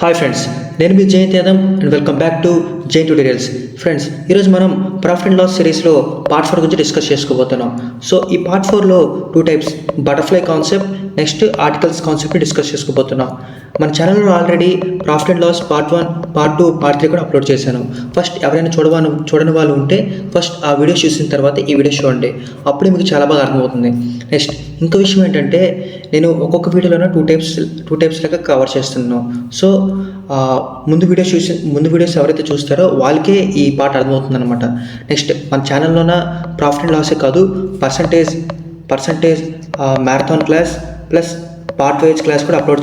Hi friends, నేను మీ Jayanth Yadav and welcome back to Jain tutorials. Friends, ఈరోజు మనం ప్రాఫిట్ అండ్ లాస్ సిరీస్లో పార్ట్ 4 గురించి డిస్కస్ చేసుకోబోతున్నాం. సో ఈ పార్ట్ 4లో 2 types, butterfly concept, next articles కాన్సెప్ట్ని డిస్కస్ చేసుకోబోతున్నాం. మన ఛానల్లో already profit and loss part 1, part 2, part 3 కూడా అప్లోడ్ చేశాను. ఫస్ట్ ఎవరైనా చూడని వాళ్ళు ఉంటే ఫస్ట్ ఆ వీడియోస్ చూసిన తర్వాత ఈ వీడియోస్ చూడండి, అప్పుడే మీకు చాలా బాగా అర్థమవుతుంది. నెక్స్ట్ ఇంకో విషయం ఏంటంటే, నేను ఒక్కొక్క వీడియోలోనే టూ టైప్స్ లాగా కవర్ చేస్తున్నాను. సో ముందు వీడియోస్ ఎవరైతే చూస్తారో వాళ్ళకే ఈ పార్ట్ అర్థమవుతుంది అనమాట. నెక్స్ట్ మన ఛానల్లోన ప్రాఫిట్ అండ్ లాసే కాదు, percentage marathon class plus part wise class కూడా అప్లోడ్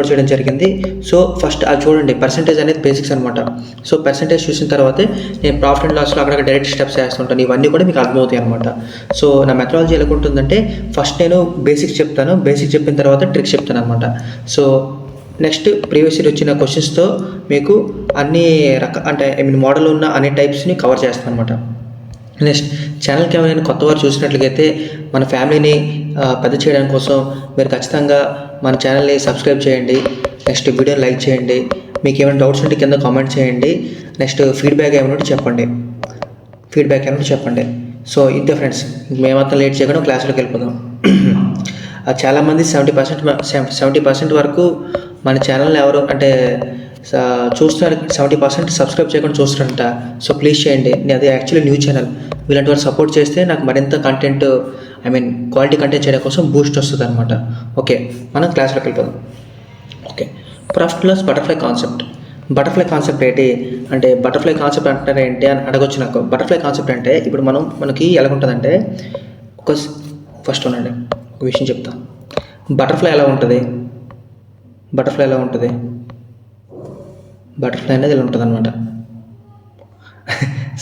చేయడం జరిగింది. సో ఫస్ట్ అది చూడండి. పర్సంటేజ్ అనేది బేసిక్స్ అనమాట. సో పర్సంటేజ్ చూసిన తర్వాతే నేను ప్రాఫిట్ అండ్ లాస్లో అక్కడ డైరెక్ట్ స్టెప్స్ వేస్తుంటాను. ఇవన్నీ కూడా మీకు అర్థమవుతాయి అనమాట. సో నా మెథడాలజీ ఎలా ఉంటుందంటే, ఫస్ట్ నేను బేసిక్స్ చెప్తాను, బేసిక్స్ చెప్పిన తర్వాత ట్రిక్స్ చెప్తాను అనమాట. సో నెక్స్ట్ ప్రీవియస్ ఇయర్ వచ్చిన క్వశ్చన్స్తో మీకు అన్ని మోడల్ ఉన్న అన్ని టైప్స్ని కవర్ చేస్తాను అనమాట. నెక్స్ట్ ఛానల్కి ఏమైనా కొత్త వారు చూసినట్లయితే మన ఫ్యామిలీని పెద్ద చేయడం కోసం మీరు ఖచ్చితంగా మన ఛానల్ని సబ్స్క్రైబ్ చేయండి. నెక్స్ట్ వీడియోని లైక్ చేయండి. మీకు ఏమైనా డౌట్స్ ఉంటే కింద కామెంట్ చేయండి. నెక్స్ట్ ఫీడ్బ్యాక్ ఏమైనా చెప్పండి. సో ఇంతే ఫ్రెండ్స్, మేమంతా లేట్ చేయకుండా క్లాసులోకి వెళ్ళిపోదాం. చాలామంది 70% వరకు మన ఛానల్ని ఎవరు అంటే చూస్తున్నారు, 70% సబ్స్క్రైబ్ చేయకుండా చూస్తారంట. సో ప్లీజ్ చేయండి. అది యాక్చువల్లీ న్యూ ఛానల్. వీళ్ళంటి వారు సపోర్ట్ చేస్తే నాకు మరింత కంటెంట్ క్వాలిటీ కంటెంట్ చేయడం కోసం బూస్ట్ వస్తుంది అనమాట. ఓకే, మనం క్లాస్లోకి వెళ్ళిపోదాం. Okay, profit loss butterfly concept ఏంటి అంటే, బటర్ఫ్లై కాన్సెప్ట్ అంటారు ఏంటి అని అడగొచ్చు నాకు. బటర్ఫ్లై కాన్సెప్ట్ అంటే ఇప్పుడు మనకి ఎలా ఉంటుందంటే, ఫస్ట్ ఉండండి ఒక విషయం చెప్తా. బటర్ఫ్లై అనేది ఇలా ఉంటుంది అనమాట.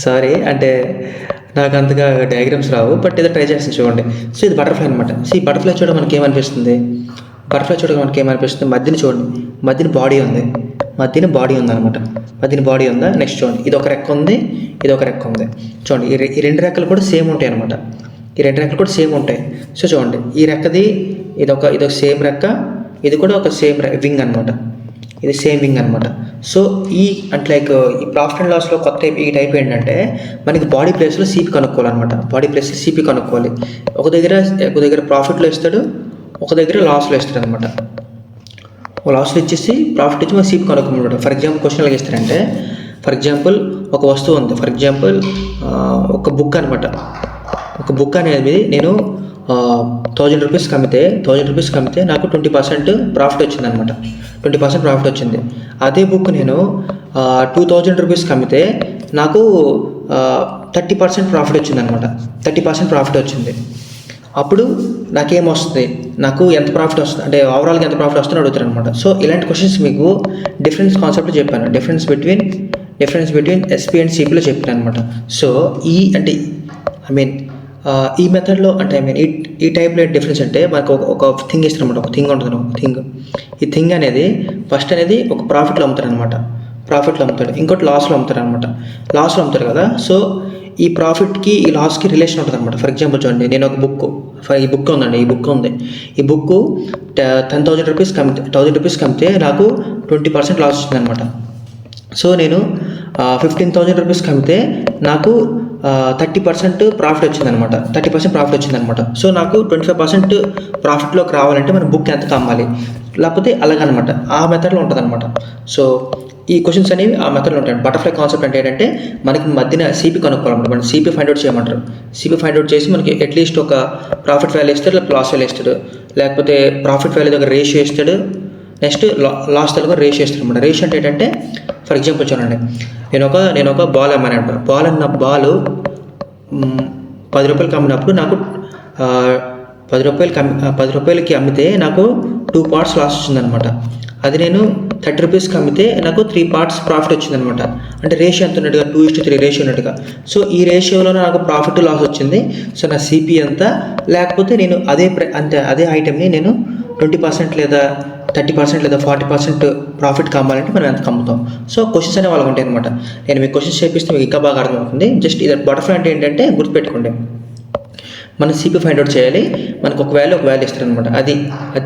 సారీ అంటే నాకు అంతగా డయాగ్రామ్స్ రావు, బట్ ఏదో ట్రై చేస్తాను చూడండి. సో ఇది బటర్ఫ్లై అనమాట. సో ఈ బటర్ఫ్లై చూడడం మనకి ఏమనిపిస్తుంది, మధ్యన చూడండి, మధ్యన బాడీ ఉంది అనమాట. మధ్యన బాడీ ఉందా? నెక్స్ట్ చూడండి, ఇది ఒక రెక్క ఉంది. చూడండి, ఈ రెండు రెక్కలు కూడా సేమ్ ఉంటాయి అనమాట. సో చూడండి, ఈ రెక్కది ఇదొక సేమ్ రెక్క, ఇది కూడా ఒక సేమ్ వింగ్ అనమాట. ఇది సేమ్ వింగ్ అనమాట. సో ఈ ప్రాఫిట్ అండ్ లాస్లో కొత్త ఈ టైప్ ఏంటంటే, మనకి బాడీ ప్లేస్లో సిపి కనుక్కోవాలన్నమాట. కనుక్కోవాలి. ఒక దగ్గర ప్రాఫిట్లో ఇస్తాడు, ఒక దగ్గర లాస్లో ఇస్తాడు అనమాట. లాస్లో ఇచ్చేసి ప్రాఫిట్ ఇచ్చి మనం సిపి కనుక్కోమంటాడు. ఫర్ ఎగ్జాంపుల్ క్వశ్చన్ ఎలాగ ఇస్తారంటే, ఒక వస్తువు ఉంది. ఒక బుక్ అనమాట. ఒక బుక్ అనేది నేను 1000 రూపీస్కి అమ్మితే నాకు 20% ప్రాఫిట్ వచ్చింది అనమాట. 20% ప్రాఫిట్ వచ్చింది. అదే బుక్ నేను 2000 రూపీస్కి అమ్మితే నాకు 30% ప్రాఫిట్ వచ్చింది అనమాట. 30% ప్రాఫిట్ వచ్చింది. అప్పుడు నాకేమొస్తుంది, నాకు ఎంత ప్రాఫిట్ వస్తుంది అంటే ఓవరాల్గా ఎంత ప్రాఫిట్ వస్తుందో అడుగుతారు అనమాట. సో ఇలాంటి క్వశ్చన్స్ మీకు డిఫరెన్స్ కాన్సెప్ట్లో చెప్పాను. డిఫరెన్స్ బిట్వీన్ ఎస్పీ అండ్ సిపిలో చెప్పాను అనమాట. సో ఈ మెథడ్లో ఈ టైప్లో డిఫరెన్స్ అంటే, మనకు ఒక థింగ్ ఇస్తారనమాట. ఒక థింగ్ ఉంటుంది. ఈ థింగ్ అనేది ఫస్ట్ అనేది ఒక ప్రాఫిట్లో అమ్ముతారు అనమాట. ఇంకోటి లాస్లో అమ్ముతారు కదా. సో ఈ ప్రాఫిట్కి ఈ లాస్కి రిలేషన్ ఉంటుంది అనమాట. ఫర్ ఎగ్జాంపుల్ చూడండి, నేను ఒక ఈ బుక్ ఉందండి. ఈ బుక్ 10,000 రూపీస్కి అమ్మితే నాకు 20% లాస్ వచ్చింది అనమాట. సో నేను 15,000 రూపీస్కి అమ్మితే నాకు 30% ప్రాఫిట్ వచ్చిందనమాట. సో నాకు 25% ప్రాఫిట్లోకి రావాలంటే మన బుక్ ఎంత అమ్మాలి, లేకపోతే అలాగనమాట. ఆ మెథడ్లో ఉంటుంది అనమాట. సో ఈ క్వశ్చన్స్ అనేవి ఆ మెథడ్లో ఉంటాయి. బటర్ఫ్లై కాన్సెప్ట్ అంటే ఏంటంటే, మనకి మధ్యన సిపి కనుక్కోవాలన్నమాట. మనం సిపి ఫైండ్ అవుట్ చేయమంటారు. సిపి ఫైండ్ అవుట్ చేసి మనకి అట్లీస్ట్ ఒక ప్రాఫిట్ వాల్యూ ఇస్తాడు, లేకపోతే లాస్ వాల్యూ ఇస్తాడు, లేకపోతే ప్రాఫిట్ వాల్యూ దగ్గర రేషియో ఇస్తాడు, నెక్స్ట్ లాస్ దగ్గర రేషియో ఇస్తాడు అనమాట. రేషియో అంటే ఏంటంటే, ఫర్ ఎగ్జాంపుల్ చూడండి, నేను ఒక బాల్ అమ్మానంట. బాల్ 10 రూపాయలకి అమ్మినప్పుడు నాకు 10 రూపాయలకి అమ్మితే నాకు 2 పార్ట్స్ లాస్ వచ్చిందనమాట. అది నేను 30 రూపీస్కి అమ్మితే నాకు 3 పార్ట్స్ ప్రాఫిట్ వచ్చిందనమాట. అంటే రేషియో ఎంత ఉన్నట్టుగా, 2:3 రేషియో ఉన్నట్టుగా. సో ఈ రేషియోలో నాకు ప్రాఫిట్ లాస్ వచ్చింది. సో నా సిపి ఎంత, లేకపోతే నేను అదే ఐటెంని నేను 20% లేదా 30% లేదా 40% ప్రాఫిట్ కావాలంటే మనం ఎంత కమ్ముతాం. సో క్వశ్చన్స్ అనేవి వాళ్ళకి ఉంటాయి అనమాట. నేను మీకు క్వశ్చన్స్ చేపిస్తే మీకు ఇంకా బాగా అర్థమవుతుంది. జస్ట్ ఇది బటర్ఫ్లై అంటే ఏంటంటే గుర్తుపెట్టుకోండి. మనం సిపి ఫైండ్ అవుట్ చేయాలి. మనకు ఒక వాల్యూ ఇస్తారనమాట. అది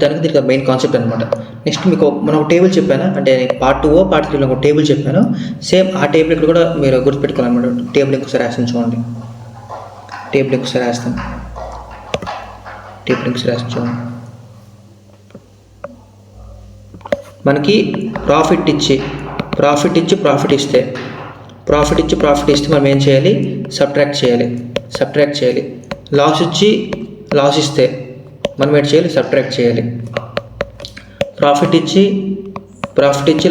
దానికి దీనికి మెయిన్ కాన్సెప్ట్ అనమాట. నెక్స్ట్ మీకు మనం ఒక టేబుల్ చెప్పాను, అంటే పార్ట్ 2 పార్ట్ 3లో ఒక టేబుల్ చెప్పాను. సేమ్ ఆ టేబుల్ ఇక్కడ కూడా మీరు గుర్తుపెట్టుకోవాలన్నమాట. టేబుల్ ఇంకోసారి రాస్తాను చూడండి. టేబుల్ ఇంకోసారి రాస్తాను చూడండి. మనకి ప్రాఫిట్ ఇస్తే మనం ఏం చేయాలి? సబ్ట్రాక్ట్ చేయాలి. లాస్ ఇస్తే మనం ఏంటి చేయాలి? సబ్ట్రాక్ట్ చేయాలి. ప్రాఫిట్ ఇచ్చి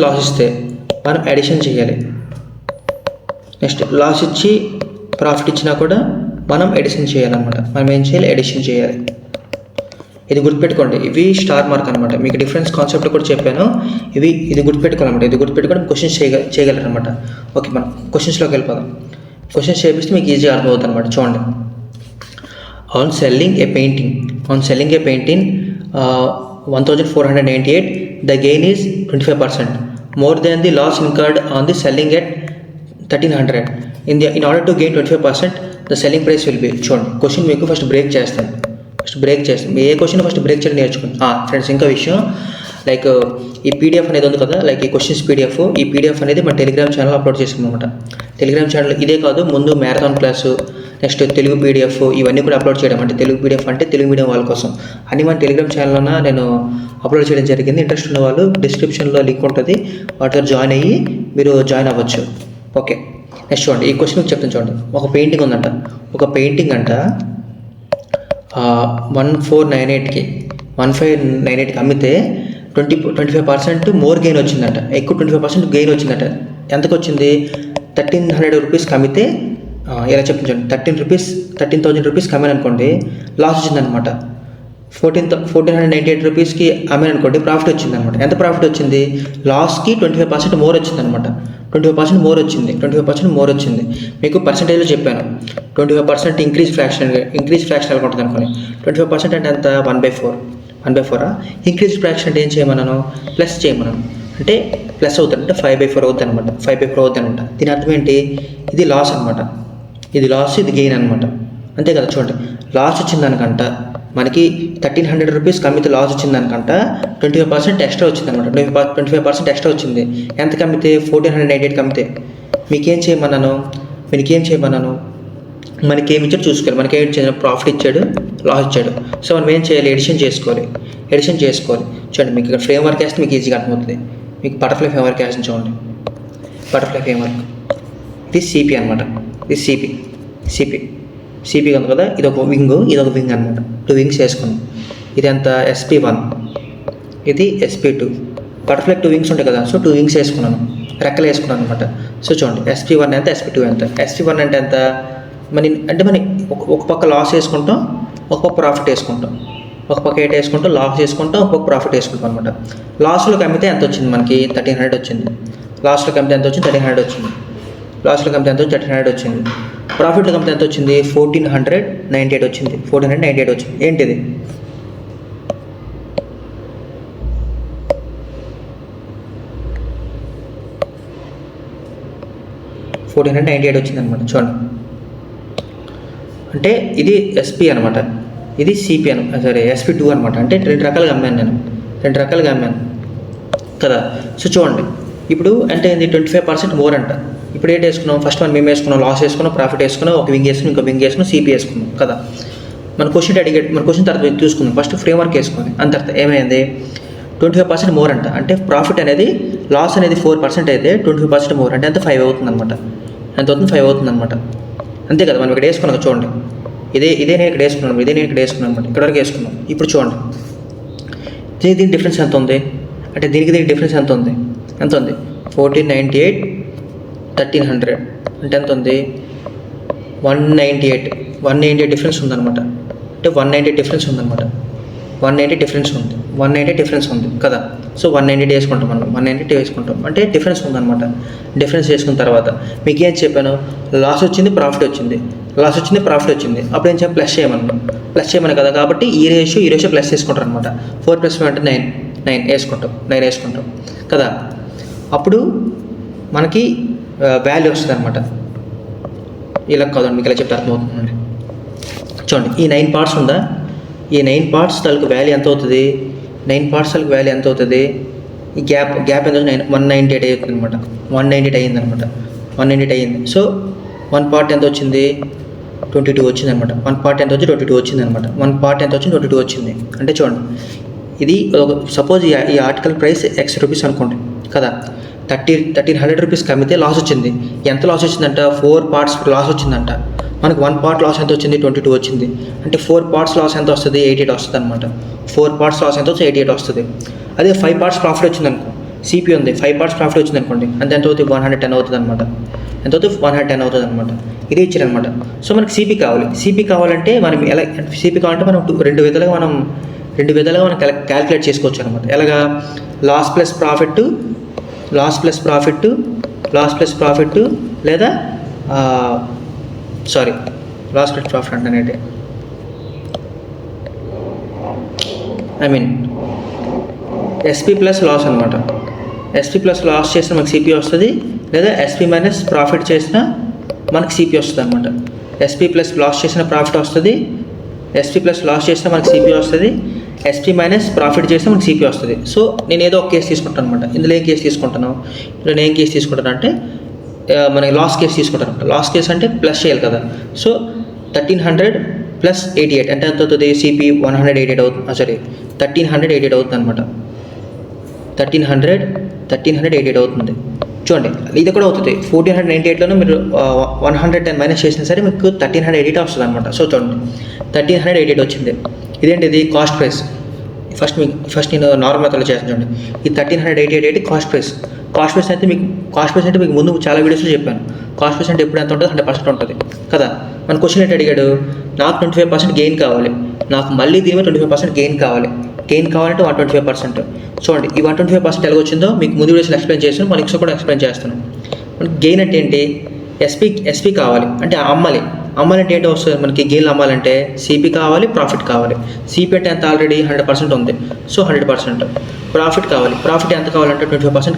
లాస్ ఇస్తే మనం అడిషన్ చేయాలి. నెక్స్ట్ లాస్ ఇచ్చి ప్రాఫిట్ ఇచ్చినా కూడా మనం ఎడిషన్ చేయాలన్నమాట. మనం ఏం చేయాలి? ఎడిషన్ చేయాలి. ఇది గుర్తుపెట్టుకోండి. ఇవి స్టార్ మార్క్ అనమాట. మీకు డిఫరెన్స్ కాన్సెప్ట్ కూడా చెప్పాను. ఇది గుర్తుపెట్టుకోవాలన్నమాట. ఇది గుర్తుపెట్టుకొని క్వశ్చన్స్ చేయగలరనమాట. ఓకే, మనం క్వశ్చన్స్లోకి వెళ్ళిపోదాం. క్వశ్చన్స్ చేపిస్తే మీకు ఈజీగా అర్థమవుతుంది అనమాట. చూడండి. On selling A painting 1498, the gain is 25%, more than the loss incurred on the selling at 1300. In order to gain 25%, the selling price will be. చూడండి, క్వశ్చన్ మీకు ఫస్ట్ బ్రేక్ చేస్తాను. ఏ క్వశ్చన్ ఫస్ట్ బ్రేక్ చేయడం నేర్చుకోండి. Friends, ఇంకా విషయం, like ఈ PDF అనేది ఉంది కదా, లైక్ ఈ క్వశ్చన్స్ పీడిఎఫ్ అనేది మన టెలిగ్రామ్ ఛానల్ అప్లోడ్ చేసాం అనమాట. టెలిగ్రామ్ ఛానల్ ఇదే కాదు, ముందు marathon class, next Telugu PDF, ఇవన్నీ కూడా అప్లోడ్ చేయడం. అంటే తెలుగు పీడిఎఫ్ అంటే తెలుగు మీడియం వాళ్ళ కోసం అన్ని మన టెలిగ్రామ్ ఛానల్లోన నేను అప్లోడ్ చేయడం జరిగింది. ఇంట్రెస్ట్ ఉన్న వాళ్ళు డిస్క్రిప్షన్లో లింక్ ఉంటుంది, వాటితో జాయిన్ అయ్యి మీరు జాయిన్ అవ్వచ్చు. ఓకే, నెక్స్ట్ చూడండి. ఈ క్వశ్చన్ చెప్తాను చూడండి. ఒక పెయింటింగ్ ఉందంట. ఒక పెయింటింగ్ అంట 1598కి అమ్మితే 25% మోర్ గెయిన్ వచ్చిందంట. ఎక్కువ 25% గెయిన్ వచ్చిందంట. ఎంతకు వచ్చింది? 1300 రూపీస్కి అమ్మితే, ఎలా చెప్పించండి, 13,000 రూపీస్కి అమ్మాను అనుకోండి, లాస్ వచ్చిందనమాట. 1498 రూపీస్కి అమ్మాను అనుకోండి, ప్రాఫిట్ వచ్చిందనమాట. ఎంత ప్రాఫిట్ వచ్చింది? లాస్కి 25% మోర్ వచ్చిందనమాట. 25% మోర్ వచ్చింది. మీకు పర్సంటేజ్లో చెప్పాను. 25% ఇంక్రీజ్ ఫ్రాక్షన్ ఎలా ఉంటుంది అనుకోండి. 25% అంటే ఎంత? 1/4. ఇంక్రీజ్ ఫ్రాక్షన్ అంటే ఏం చేయమన్నాను? ప్లస్ చేయమన్నాను. అంటే ప్లస్ అవుతుంది, అంటే 5/4 అవుతుంది అనమాట. 5/4 అవుతుంది అనమాట. దీని అర్థం ఏంటి? ఇది లాస్ అనమాట. ఇది గెయిన్ అనమాట. అంతే కదా. చూడండి, లాస్ వచ్చిందనకంట మనకి 1300 రూపీస్కి అమ్మితే లాస్ వచ్చిందనకంట 25% ఎక్స్ట్రా వచ్చిందనమాట. 25% ఎక్స్ట్రా వచ్చింది. ఎంతకి అమ్మితే? 1498కి అమ్మితే. మీకేం చేయమన్నాను? మనకేమి ఇచ్చాడు చూసుకోవాలి. మనకేం ఇచ్చాడు? ప్రాఫిట్ ఇచ్చాడు, లాస్ ఇచ్చాడు. సో మనం ఏం చేయాలి? ఎడిషన్ చేసుకోవాలి. చూడండి, మీకు ఇక్కడ ఫ్రేమ్వర్క్ వేస్తే మీకు ఈజీగా అర్థమవుతుంది. మీకు బటర్ఫ్లై ఫ్రేమ్వర్క్ వేస్తుంది చూడండి. బటర్ఫ్లై ఫ్రేమ్వర్క్ ఇది సిపి అనమాట. ఇది సిపి ఉంది కదా. ఇది ఒక వింగ్ అనమాట. 2 వింగ్స్ వేసుకున్నాం. ఇది ఎంత? SP1, ఇది SP2. బటర్ఫ్లై 2 వింగ్స్ ఉంటాయి కదా. సో 2 వింగ్స్ వేసుకున్నాను, రెక్కలు వేసుకున్నాను అనమాట. సో చూడండి, SP1 ఎంత, SP2 ఎంత. SP1 అంటే ఎంత? మన ఒక పక్క లాస్ వేసుకుంటాం, ఒక పక్క ప్రాఫిట్ వేసుకుంటాం. ఒక పక్క ఏట వేసుకుంటాం, లాస్ వేసుకుంటాం, ఒక పక్క ప్రాఫిట్ వేసుకుంటాం అనమాట. లాస్లోకి అమ్మితే ఎంత వచ్చింది? మనకి 1300 వచ్చింది. లాస్లోకి అమ్మితే ఎంత వచ్చింది? 1300 వచ్చింది. ప్రాఫిట్లో కంపెనీ ఎంత వచ్చింది? 1498 వచ్చింది. 1498 వచ్చింది. ఏంటిది? వచ్చింది అనమాట. చూడండి, అంటే ఇది SP అనమాట, ఇది CP SP2 అనమాట. అంటే 2 రకాలుగా అమ్మాను కదా. సో చూడండి, ఇప్పుడు అంటే ఇది 25% మోర్ అంట. ఇప్పుడు ఏంటి వేసుకున్నాం? ఫస్ట్ మనం మేము వేసుకున్నాం, లాస్ వేసుకున్నాం, ప్రాఫిట్ వేసుకున్నాం, ఒక వింగ్ వేసుకున్నాం, ఇంకో వింగ్ వేసుకున్నాం, CP వేసుకున్నాం కదా. మన క్వశ్చన్ తర్వాత చూసుకుందాం. ఫస్ట్ ఫ్రేమ్వర్క్ వేసుకుని అంత ఏమైంది? 25% మోర్ అంట. అంటే ప్రాఫిట్ అనేది, లాస్ అనేది 4% అయితే 25% మోర్ అంటే ఎంత? 5 అవుతుంది అనమాట. ఎంత అవుతుంది? 5 అవుతుంది అనమాట. అంతే కదా. మనం ఇక్కడ వేసుకున్నాం చూడండి. ఇదే నేను ఇక్కడ వేసుకున్నాను అనమాట. ఇక్కడ వరకు వేసుకున్నాం. ఇప్పుడు చూడండి, దీనికి డిఫరెన్స్ ఎంత ఉంది? అంటే దీనికి డిఫరెన్స్ ఎంత ఉంది? 1498, 1300 అంటే ఎంత ఉంది? 198 డిఫరెన్స్ ఉందన్నమాట. అంటే 190 డిఫరెన్స్ ఉందన్నమాట. 190 డిఫరెన్స్ ఉంది కదా. సో 190 వేసుకుంటాం మనం. 190 వేసుకుంటాం అంటే డిఫరెన్స్ ఉందన్నమాట. డిఫరెన్స్ వేసుకున్న తర్వాత మీకు ఏం చెప్పాను? లాస్ వచ్చింది, ప్రాఫిట్ వచ్చింది. అప్పుడు ఏం చెప్పి ప్లస్ చేయమని కదా. కాబట్టి ఈ రేషియో ప్లస్ చేసుకుంటారు అనమాట. 4 + 1 అంటే 9 వేసుకుంటాం కదా. అప్పుడు మనకి వాల్యూ వస్తుంది అనమాట. ఇలా కాదండి, మీకు ఇలా చెప్తే అర్థమవుతుందండి. చూడండి ఈ 9 పార్ట్స్ ఉందా, ఈ 9 పార్ట్స్ తాలూకు వాల్యూ ఎంత అవుతుంది, 9 పార్ట్స్ తాలూకు వాల్యూ ఎంత అవుతుంది, ఈ గ్యాప్ ఎంత 198 అవుతుంది అనమాట, 198 అయ్యింది అనమాట, 198 అయ్యింది. సో 1 పార్ట్ ఎంత వచ్చింది, 22 వచ్చింది అనమాట. 1 పార్ట్ ఎంత వచ్చి 22 వచ్చింది అనమాట. 1 పార్ట్ ఎంత వచ్చి 22 వచ్చింది. అంటే చూడండి ఇది సపోజ్ ఈ ఆర్టికల్ ప్రైస్ X రూపీస్ అనుకోండి కదా, 1300 రూపీస్ కమ్మితే లాస్ వచ్చింది. ఎంత లాస్ వచ్చిందంట, 4 పార్ట్స్ లాస్ వచ్చిందంట. మనకు 1 పార్ట్ లాస్ ఎంత వచ్చింది, 22 వచ్చింది. అంటే 4 పార్ట్స్ లాస్ ఎంత వస్తుంది, 88 వస్తుంది అనమాట. 4 పార్ట్స్ లాస్ ఎంత వచ్చి 88 వస్తుంది. అదే 5 పార్ట్స్ ప్రాఫిట్ వచ్చింది అనుకో, సిపి ఉంది, 5 పార్ట్స్ ప్రాఫిట్ వచ్చింది అనుకోండి, అంతే ఎంత అవుతుంది, 110 అవుతుంది అనమాట. ఎంత అవుతుంది, 110 అవుతుంది అనమాట. ఇది ఇచ్చారనమాట. సో మనకి సిపి కావాలి. సిపి కావాలంటే మనం ఎలా, సిపి కావాలంటే మనం రెండు విధాలుగా మనం క్యాలిక్యులేట్ చేసుకోవచ్చు అనమాట. ఎలాగా, లాస్ ప్లస్ ప్రాఫిట్ లేదా లాస్ ప్లస్ ప్రాఫిట్ అంటే ఎస్పీ ప్లస్ లాస్ అనమాట. ఎస్పీ ప్లస్ లాస్ చేసిన మనకి సిపి వస్తుంది, లేదా ఎస్పీ మైనస్ ప్రాఫిట్ చేసిన మనకి సిపి వస్తుంది అనమాట. ఎస్పీ ప్లస్ లాస్ చేసిన ప్రాఫిట్ వస్తుంది, ఎస్పీ ప్లస్ లాస్ చేసిన మనకి సిపి వస్తుంది, ఎస్పీ మైనస్ ప్రాఫిట్ చేస్తే మనకి సిపి వస్తుంది. సో నేను ఏదో ఒక కేసు తీసుకుంటాను అనమాట. ఇందులో ఏం కేసు తీసుకుంటాను, నేను ఏం కేసు తీసుకుంటాను అంటే మనకి లాస్ కేసు తీసుకుంటాను అనమాట. లాస్ కేసు అంటే ప్లస్ చేయాలి కదా. సో 1300 ప్లస్ 88 అంటే ఎంత అవుతుంది, సిపి 188 అవుతుంది, 1388 అవుతుంది అనమాట. 1388 అవుతుంది. చూడండి ఇది కూడా అవుతుంది. 1498లోనే మీరు 110 మైనస్ చేసినా సరే మీకు 1388 వస్తుంది అనమాట. సో చూడండి 1388 వచ్చింది. ఇదేంటి, ఇది కాస్ట్ ప్రైస్. ఫస్ట్ నేను నార్మల్ మెథడ్లో చేస్తాను చూడండి. ఈ 1388 కాస్ట్ ప్రైస్. కాస్ట్ ప్రైస్ అంటే మీకు ముందు చాలా వీడియోస్లో చెప్పాను. కాస్ట్ ప్రైస్ అంటే ఎప్పుడు ఎంత ఉంటుంది, 100% ఉంటుంది కదా. మన క్వశ్చన్ ఏంటి అడిగాడు, నాకు 25% గెయిన్ కావాలి, నాకు మళ్ళీ దీని మీద 25% గెయిన్ కావాలంటే 125%. చూడండి ఈ 125% ఎలా వచ్చిందో మీకు ముందు వీడియోస్లో ఎక్స్ప్లెయిన్ చేస్తాను, మళ్ళీ ఇంకో కూడా ఎక్స్ప్లెయిన్ చేస్తాను. మనకి గెయిన్ అంటే ఏంటి, ఎస్పీ కావాలి అంటే అమ్మాలి అంటే ఏంటో వస్తుంది మనకి. గెయిన్ అమ్మాలంటే సిపి కావాలి, ప్రాఫిట్ కావాలి. సిపి అంటే ఎంత, ఆల్రెడీ 100% ఉంది, సో 100%. ప్రాఫిట్ ఎంత కావాలంటే 25%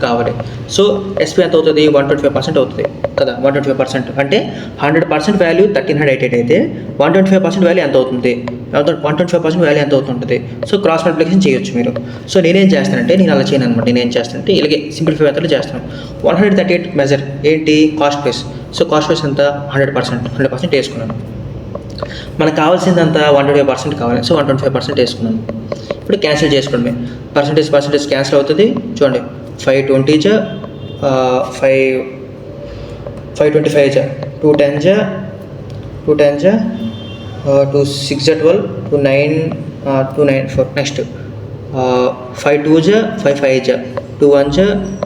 కావాలి. సో ఎస్పీ ఎంత అవుతుంది, 125% అవుతుంది కదా. 125% అంటే 100% వాల్యూ 1388 అయితే 125% వాల్యూ ఎంత అవుతుంది, 125% వాల్యూ ఎంత అవుతుంటుంది. సో క్రాస్ మల్టిప్లికేషన్ చేయొచ్చు మీరు. సో నేనేం చేస్తానంటే, నేను అలా చేయను అనమాట. నేనేం చేస్తానంటే ఇలాగే సింప్లిఫై మెథడ్లో చేస్తాను. 138 మెజర్ ఏంటి, cost price. So cost price ఎంత, 100% వేసుకున్నాను. మనకు కావాల్సింది అంతా 125% కావాలి. సో 125% వేసుకున్నాను. ఇప్పుడు క్యాన్సిల్ చేసుకోండి, పర్సంటేజ్ క్యాన్సిల్ అవుతుంది. చూడండి 520 525 2 10 2 6 12 2 9 2 9 4. నెక్స్ట్ 5 2 5 5 2 1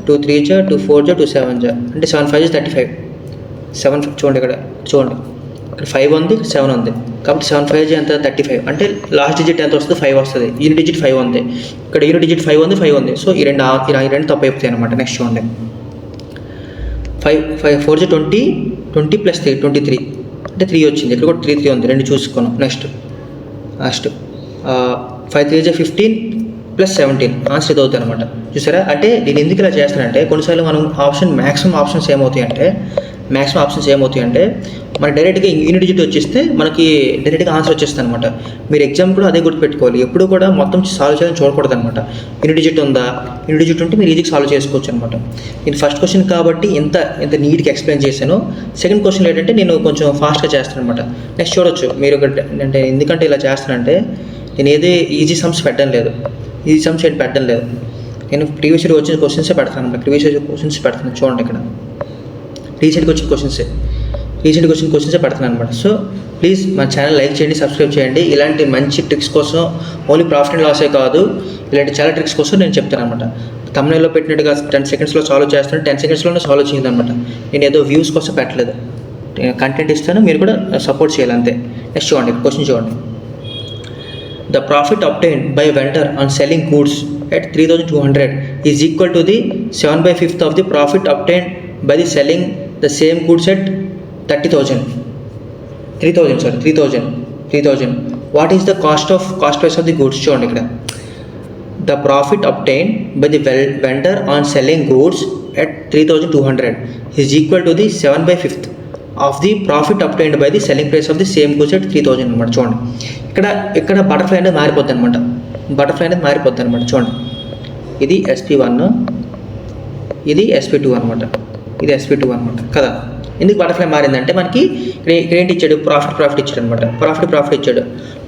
2 3 2 4 2 7 అంటే 7 5 35. 7 చూడండి ఇక్కడ 5 ఉంది, 7 ఉంది కాబట్టి 7 5 ఎంత, 35. అంటే లాస్ట్ డిజిట్ ఎంత వస్తుంది, 5 వస్తుంది. యూనిట్ డిజిట్ 5 ఉంది, ఇక్కడ యూనిట్ డిజిట్ 5 ఉంది. సో ఈ రెండు తప్పు అయిపోతాయి అనమాట. నెక్స్ట్ చూడండి 5 4 20 ప్లస్ 3 23 అంటే 3 వచ్చింది. ఇక్కడ కూడా 3 ఉంది, రెండు చూసుకున్నాం. నెక్స్ట్ 5 3 15 ప్లస్ 17 ఆన్సర్ ఇది అవుతుంది అనమాట. చూసారా, అంటే నేను ఎందుకు ఇలా చేస్తానంటే కొన్నిసార్లు మనం మ్యాక్సిమం ఆప్షన్స్ ఏమవుతాయంటే మనకి డైరెక్ట్గా యూనిట్ డిజిట్ వచ్చేస్తే మనకి డైరెక్ట్గా ఆన్సర్ వచ్చేస్తుంది అనమాట. మీరు ఎగ్జామ్ కూడా అదే గుర్తుపెట్టుకోవాలి, ఎప్పుడు కూడా మొత్తం సాల్వ్ చేయడం చూడకూడదు అనమాట. యూనిట్ డిజిట్ ఉంటే మీరు ఈజీగా సాల్వ్ చేసుకోవచ్చు అనమాట. నేను ఫస్ట్ క్వశ్చన్ కాబట్టి ఎంత నీట్గా ఎక్స్ప్లెయిన్ చేశాను. సెకండ్ క్వశ్చన్ ఏంటంటే నేను కొంచెం ఫాస్ట్గా చేస్తాను అనమాట. నెక్స్ట్ చూడొచ్చు మీరు అంటే ఎందుకంటే ఇలా చేస్తానంటే నేను ఏదే ఈజీ సమ్స్ పెట్టడం లేదు. నేను ప్రీవియస్ ఇయర్ వచ్చిన క్వశ్చన్సే పెడతాను అనమాట. చూడండి ఇక్కడ రీసెంట్గా వచ్చిన క్వశ్చన్సే పెడతాను అనమాట. సో ప్లీజ్ మా ఛానల్ లైక్ చేయండి, సబ్స్క్రైబ్ చేయండి. ఇలాంటి మంచి ట్రిక్స్ కోసం, ఓన్లీ ప్రాఫిట్ అండ్ లాసే కాదు, ఇలాంటి చాలా ట్రిక్స్ కోసం నేను చెప్తాను అనమాట. thumbnail లో పెట్టినట్టుగా 10 సెకండ్స్లో సాల్వ్ చేస్తాను, 10 సెకండ్స్లోనే సాల్వ్ చేయండి అనమాట. నేను ఏదో వ్యూస్ కోసం పెట్టలేదు, కంటెంట్ ఇస్తాను, మీరు కూడా సపోర్ట్ చేయాలి అంతే. నెక్స్ట్ చూడండి క్వశ్చన్ చూడండి. The profit obtained by a vendor on selling goods at 3,200 is equal to the 7/5 of the profit obtained by the selling the same goods at 3,000. What is the cost price of the goods? చూడండి ఇక్కడ the profit obtained by the vendor on selling goods at 3,200 is equal to the 7/5 of the profit obtained by the selling price of the same goods at 3000 అనమాట. చూడండి ఇక్కడ butterfly అనేది మారిపోద్ది అనమాట. చూడండి ఇది SP1, ఇది SP2 అనమాట, ఇది SP2 అనమాట కదా. ఎందుకు బటర్ఫ్లై మారిందంటే మనకి ఇక్కడ ఏంటి ఇచ్చాడు, ప్రాఫిట్ ఇచ్చాడు అనమాట. ప్రాఫిట్ ఇచ్చాడు.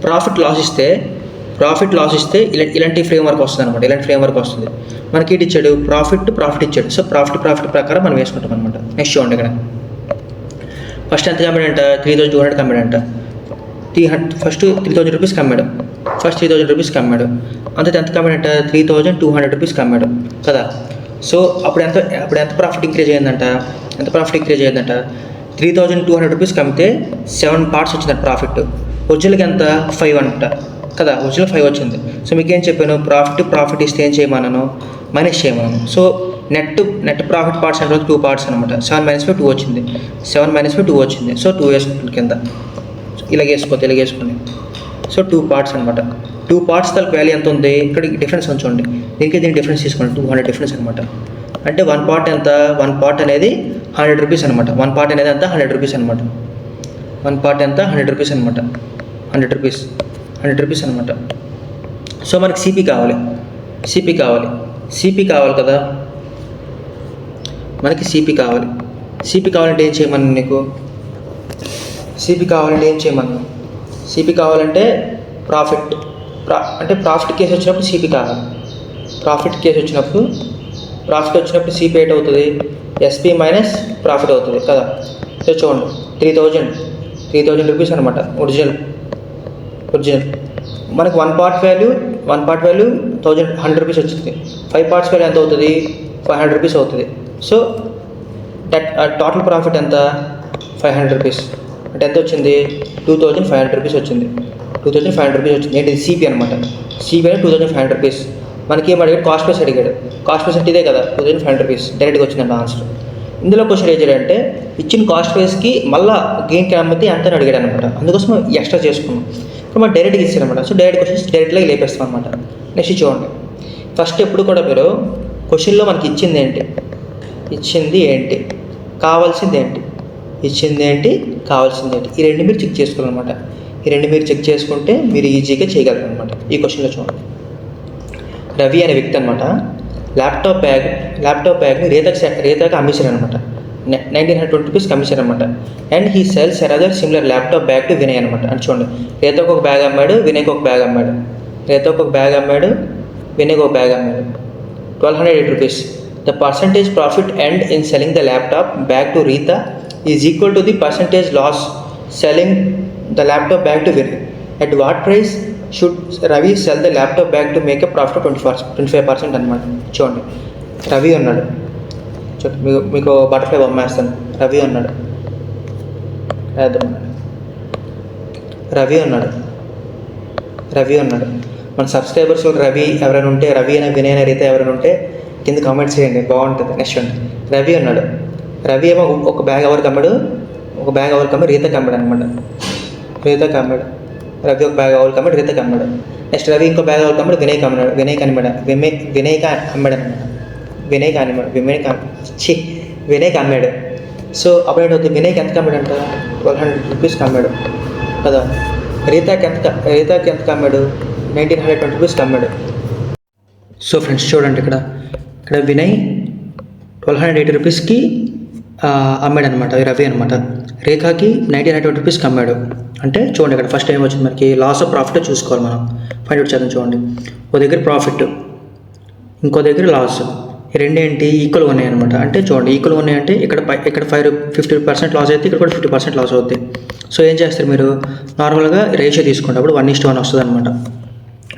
ప్రాఫిట్ లాస్ ఇస్తే ఇలాంటి ఫ్రేమ్వర్క్ వస్తుంది అనమాట. ఇలాంటి ఫ్రేమ్వర్క్ వస్తుంది. మనకి ఏంటి ఇచ్చాడు, ప్రాఫిట్ ఇచ్చాడు. సో ప్రాఫిట్ ప్రకారం మనం వేసుకుంటాం అనమాట. నెక్స్ట్ చూడండి ఇక్కడ ఫస్ట్ ఎంత కమ్మాడంట, 3200 కమ్మాడంట. ఫస్ట్ 3000 రూపీస్ కమ్మాడు. ఫస్ట్ 3000 రూపీస్ కమ్మాడు. అంత ఎంత కమ్మాడంట, 3200 రూపీస్ కమ్మాడు కదా. సో అప్పుడు ఎంత ప్రాఫిట్ ఇంక్రీజ్ అయ్యిందంట, 3200 రూపీస్ కమ్మితే 7 పార్ట్స్ వచ్చిందంట ప్రాఫిట్. ఒరిజినల్కి ఎంత 5 అంట కదా. ఒరిజినల్ 5 వచ్చింది. సో మీకు ఏం చెప్పాను, ప్రాఫిట్ ఇస్తే ఏం చేయమన్నాను, మైనస్ చేయమన్నాను. సో నెట్ ప్రాఫిట్ పార్ట్స్ అంటే 2 పార్ట్స్ అనమాట. 7 - 5 2 వచ్చింది. 7 - 5 2 వచ్చింది. సో 2 వేసుకుంటుంది కింద. ఇలాగ వేసుకొని సో 2 పార్ట్స్ అనమాట. 2 పార్ట్స్ తలకు వాల్యూ ఎంత ఉంది, ఇక్కడ డిఫరెన్స్ ఉంచండి. దీనికి డిఫరెన్స్ తీసుకోండి, 200 డిఫరెన్స్ అనమాట. అంటే 1 పార్ట్ ఎంత, 1 పార్ట్ అనేది 100 రూపీస్ అనమాట. 1 పార్ట్ అనేది ఎంత 100 రూపీస్ అనమాట. 1 పార్ట్ ఎంత 100 రూపీస్ అనమాట. 100 రూపీస్ అనమాట. సో మనకి సిపి కావాలి కదా. మనకి సిపి కావాలంటే ఏం చేయమన్నా నీకు, సిపి కావాలంటే ప్రాఫిట్ కేసు వచ్చినప్పుడు సిపి కావాలి. ప్రాఫిట్ వచ్చినప్పుడు సిపి ఎయిట్ అవుతుంది, SP మైనస్ ప్రాఫిట్ అవుతుంది కదా. సో చూడండి 3000 రూపీస్ అనమాట ఒరిజినల్. మనకి 1 పార్ట్ వాల్యూ 100 రూపీస్ వచ్చింది. 5 పార్ట్స్ వాల్యూ ఎంత అవుతుంది, 500 రూపీస్ అవుతుంది. సో టోటల్ ప్రాఫిట్ ఎంత 500 రూపీస్. అంటే ఎంత వచ్చింది, 2500 రూపీస్ వచ్చింది. ఏంటి సిపి అనమాట. సిపి అంటే 2500 రూపీస్. మనకి ఏం అడిగాడు, కాస్ట్ ప్రైస్ అడిగాడు. కాస్ట్ ప్రైస్ అంటే ఇదే కదా, 2500 రూపీస్ డైరెక్ట్గా వచ్చిందంట ఆన్సర్. ఇందులో క్వశ్చన్ ఏం చేయాలంటే ఇచ్చిన కాస్ట్ ప్రైస్కి మళ్ళీ గెయిన్కి అమ్మితే ఎంత అని అడిగాడు అనమాట. అందుకోసం ఎక్స్ట్రా చేసుకున్నాం. ఇప్పుడు మనం డైరెక్ట్గా ఇచ్చారనమాట. సో డైరెక్ట్ క్వశ్చన్స్ డైరెక్ట్గా లేపేస్తాం అనమాట. నెక్స్ట్ చూడండి, ఫస్ట్ ఎప్పుడు కూడా మీరు క్వశ్చన్లో మనకి ఇచ్చింది ఏంటి, కావాల్సింది ఏంటి, ఈ రెండు మీరు చెక్ చేసుకోవాలన్నమాట. ఈ రెండు మీరు చెక్ చేసుకుంటే మీరు ఈజీగా చేయగలరు అనమాట. ఈ క్వశ్చన్లో చూడండి, రవి అనే వ్యక్తి అనమాట ల్యాప్టాప్ బ్యాగ్ని రేతాకి అమ్మేశారనమాట. 1920 రూపీస్కి అమ్మేశారనమాట. And he sells another similar laptop bag to Vinay అనమాట. అంటే చూడండి, రేతాకు ఒక బ్యాగ్ అమ్మాడు, వినయ్కి ఒక బ్యాగ్ అమ్మాడు. 1208 rupees. The percentage profit end in selling the laptop bag to Rita is equal to the percentage loss selling the laptop bag to Vinay. At what price should Ravi sell the laptop bag to make a profit 25% అనమాట. చూడండి, రవి ఉన్నాడు. మీకు butterfly బొమ్మేస్తాను. Ravi ఉన్నాడు. మన subscribers Ravi ఎవరైనా ఉంటే, రవి అయినా వినయ్ అయినా రీత ఎవరైనా ఉంటే కింద కామెంట్స్ చేయండి, బాగుంటుంది. నెక్స్ట్ అండి, రవి ఉన్నాడు. రవి ఏమో ఒక బ్యాగ్ ఎవరికి అమ్మాడు, రీతకి అమ్మాడు అనమాట. రవి ఒక బ్యాగ్ ఎవరికి అమ్మాడు, రీతకి అమ్మాడు. నెక్స్ట్ రవి ఇంకో బ్యాగ్ ఎవరికి అమ్మాడు, వినయ్కి అమ్మాడు. సో అప్పుడు ఏంటవుతుంది, వినయ్కి ఎంత అమ్మాడంట, 1200 రూపీస్కి అమ్మాడు కదా. రీతాకి ఎంత అమ్మాడు, 1920 రూపీస్కి అమ్మాడు. సో ఫ్రెండ్స్ చూడండి, ఇక్కడ వినయ్ 1280 రూపీస్కి అమ్మాడు అనమాట. రవి అనమాట. రేఖాకి 1920 రూపీస్కి అమ్మాడు. అంటే చూడండి, ఇక్కడ ఫస్ట్ టైం వచ్చింది మనకి లాస్ ఆఫ్ ప్రాఫిట్ చూసుకోవాలి మనం. ఫైండ్ అవుట్ చేద్దాం. చూడండి, ఒక దగ్గర ప్రాఫిట్, ఇంకో దగ్గర లాస్. ఈ రెండేంటి ఈక్వల్గా ఉన్నాయి అనమాట. అంటే చూడండి, ఈక్వల్గా ఉన్నాయంటే ఇక్కడ 50% లాస్ అయితే ఇక్కడ కూడా 50% లాస్ అవుతుంది. సో ఏం చేస్తారు మీరు, నార్మల్గా రేషియో తీసుకోండి. అప్పుడు 1:1 వస్తుంది అనమాట.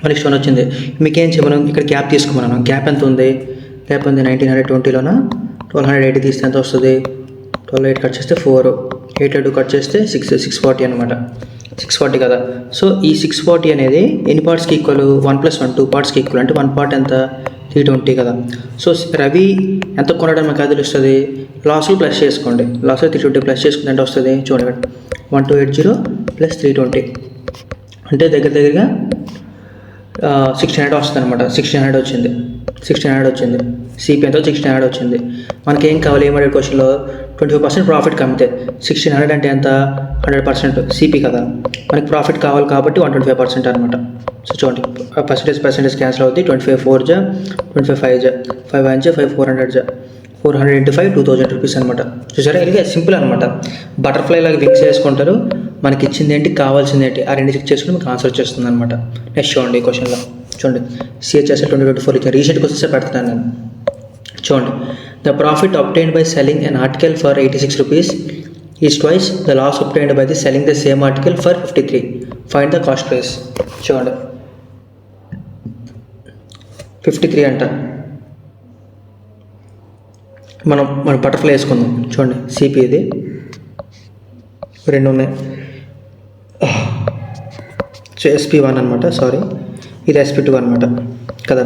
1:1 వచ్చింది. మీకేం చేయమను, ఇక్కడ గ్యాప్ తీసుకోమన్నాను. గ్యాప్ ఎంత ఉంది, 1920లోన 1280 తీస్తే ఎంత వస్తుంది, 1280 కట్ చేస్తే 4, 8 కట్ చేస్తే 640 అనమాట. 640 కదా. సో ఈ 640 అనేది ఎన్ని పార్ట్స్కి ఈక్వల్, 1 + 1 2 పార్ట్స్కి ఈక్వల్. అంటే 1 పార్ట్ ఎంత, 320 కదా. సో రవి ఎంత కొనడం మనకు అది తెలుస్తుంది. లాస్లు ప్లస్ చేసుకోండి. లాస్లో 320 ప్లస్ చేసుకుంటే ఎంత వస్తుంది చూడండి, 1280 + 320 అంటే దగ్గరగా 1600 వస్తుంది అనమాట. 1600 వచ్చింది. సిపి ఎంతో 1600 వచ్చింది. మనకి ఏం కావాలి ఏమడే క్వశ్చన్లో 25% ప్రాఫిట్ కమ్మితే 1600 అంటే ఎంత 100% సిపి కదా, మనకి ప్రాఫిట్ కావాలి కాబట్టి 125% అనమాట. సో చూడండి పర్సెంటేజ్ క్యాన్సిల్ అవుతుంది. 25 4 జా 25 5 జా 5 1 జా 5 400 జా 400 × 5 2000 రూపీస్ అనమాట. చూసారా, ఇలాగే సింపుల్ అనమాట. బటర్ఫ్లై లాగా వింగ్స్ వేసుకుంటారు, మనకి ఇచ్చింది ఏంటి కావాల్సింది ఏంటి ఆ రెండు చెక్ చేసుకుని మీకు ఆన్సర్ వచ్చేస్తుంది అనమాట. నెక్స్ట్ చూడండి ఈ క్వశ్చన్లో చూడండి సిహెచ్ఎస్ఎల్ 2024 ఇచ్చిన రీసెంట్ క్వశ్చన్స్ పెడుతున్నాను నేను. చూడండి the profit obtained by selling an article for 86 rupees is twice the loss obtained by the selling the same article for 53. Find the cost price. చూడండి 53 అంట. మనం బటర్ఫ్లై వేసుకుందాం. చూడండి సిపి ఇది రెండు ఉన్నాయి. సో SP1 అనమాట, సారీ ఇది SP2 అనమాట కదా.